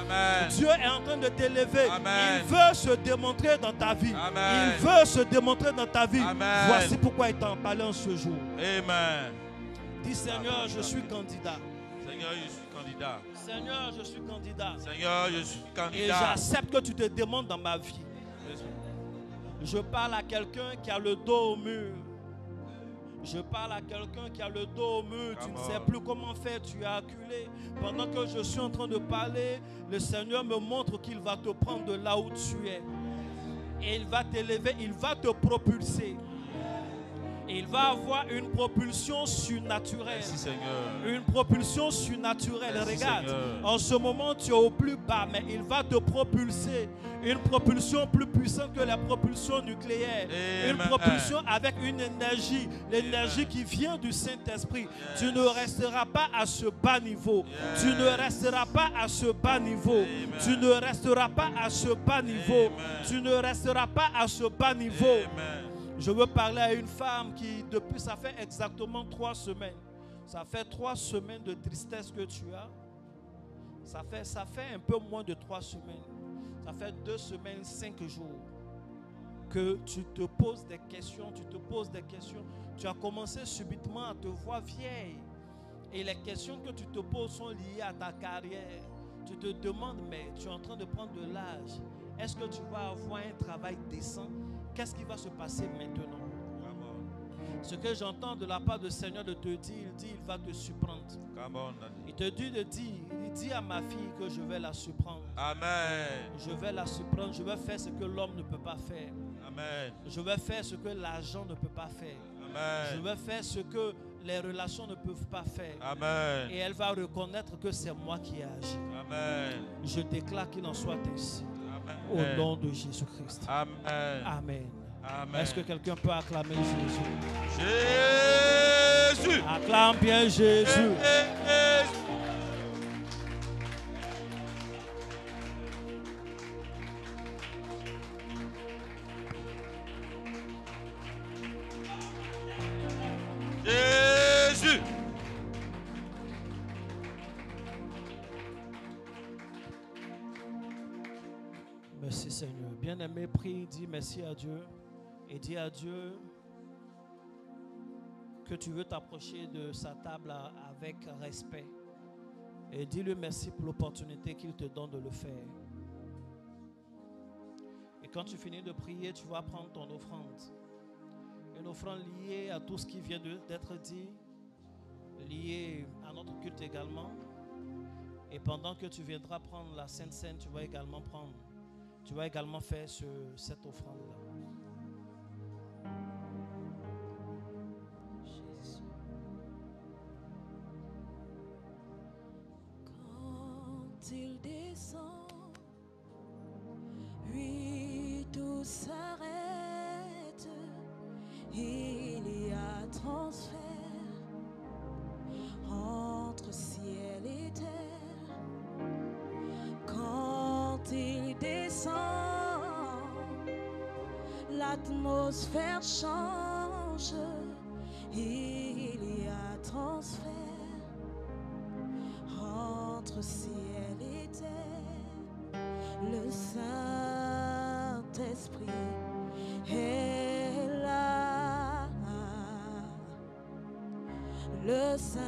Dieu est en train de t'élever. Il veut se démontrer dans ta vie. Il veut se démontrer dans ta vie. Voici pourquoi il t'en parlait en ce jour. Amen. Dis Seigneur, je suis candidat. Seigneur, je suis candidat. Seigneur, je suis candidat. Seigneur, je suis candidat. Et j'accepte que tu te demandes dans ma vie. Je parle à quelqu'un qui a le dos au mur. Je parle à quelqu'un qui a le dos au mur. Tu ne sais plus comment faire. Tu es acculé. Pendant que je suis en train de parler, le Seigneur me montre qu'il va te prendre de là où tu es. Et il va t'élever. Il va te propulser. Il va avoir une propulsion surnaturelle. Merci, Seigneur. Une propulsion surnaturelle. Merci, regarde, Seigneur. En ce moment, tu es au plus bas, mais il va te propulser. Une propulsion plus puissante que la propulsion nucléaire. Amen. Une propulsion avec une énergie. L'énergie qui vient du Saint-Esprit. Yes. Tu ne resteras pas à ce bas niveau. Yes. Tu ne resteras pas à ce bas niveau. Amen. Tu ne resteras pas à ce bas niveau. Amen. Tu ne resteras pas à ce bas niveau. Amen. Je veux parler à une femme qui, depuis, ça fait exactement 3 semaines. Ça fait 3 semaines de tristesse que tu as. Ça fait un peu moins de 3 semaines. Ça fait 2 semaines, 5 jours que tu te poses des questions, Tu as commencé subitement à te voir vieille. Et les questions que tu te poses sont liées à ta carrière. Tu te demandes, mais tu es en train de prendre de l'âge. Est-ce que tu vas avoir un travail décent? Qu'est-ce qui va se passer maintenant? Ce que j'entends de la part du Seigneur de te dire, il dit, il va te surprendre. Il te dit de dire, il dit à ma fille que je vais la surprendre. Amen. Je vais la surprendre, je vais faire ce que l'homme ne peut pas faire. Amen. Je vais faire ce que l'argent ne peut pas faire. Je vais faire ce que les relations ne peuvent pas faire. Amen. Et elle va reconnaître que c'est moi qui ai agi. Amen. Je déclare qu'il en soit ainsi. Amen. Au nom de Jésus-Christ. Amen. Amen. Amen. Est-ce que quelqu'un peut acclamer Jésus? Jésus. Acclame bien Jésus. Jésus. Merci Seigneur. Bien-aimé, prie, dis merci à Dieu et dis à Dieu que tu veux t'approcher de sa table avec respect. Et dis-lui merci pour l'opportunité qu'il te donne de le faire. Et quand tu finis de prier, tu vas prendre ton offrande. Une offrande liée à tout ce qui vient d'être dit, liée à notre culte également. Et pendant que tu viendras prendre la Sainte Seine, tu vas également faire cette offrande-là. Quand il descend, oui, tout s'arrête. Il y a transfert entre ciel et terre. Quand il descend, l'atmosphère change. Il y a transfert entre ciel et terre. Le Saint-Esprit est là. Le Saint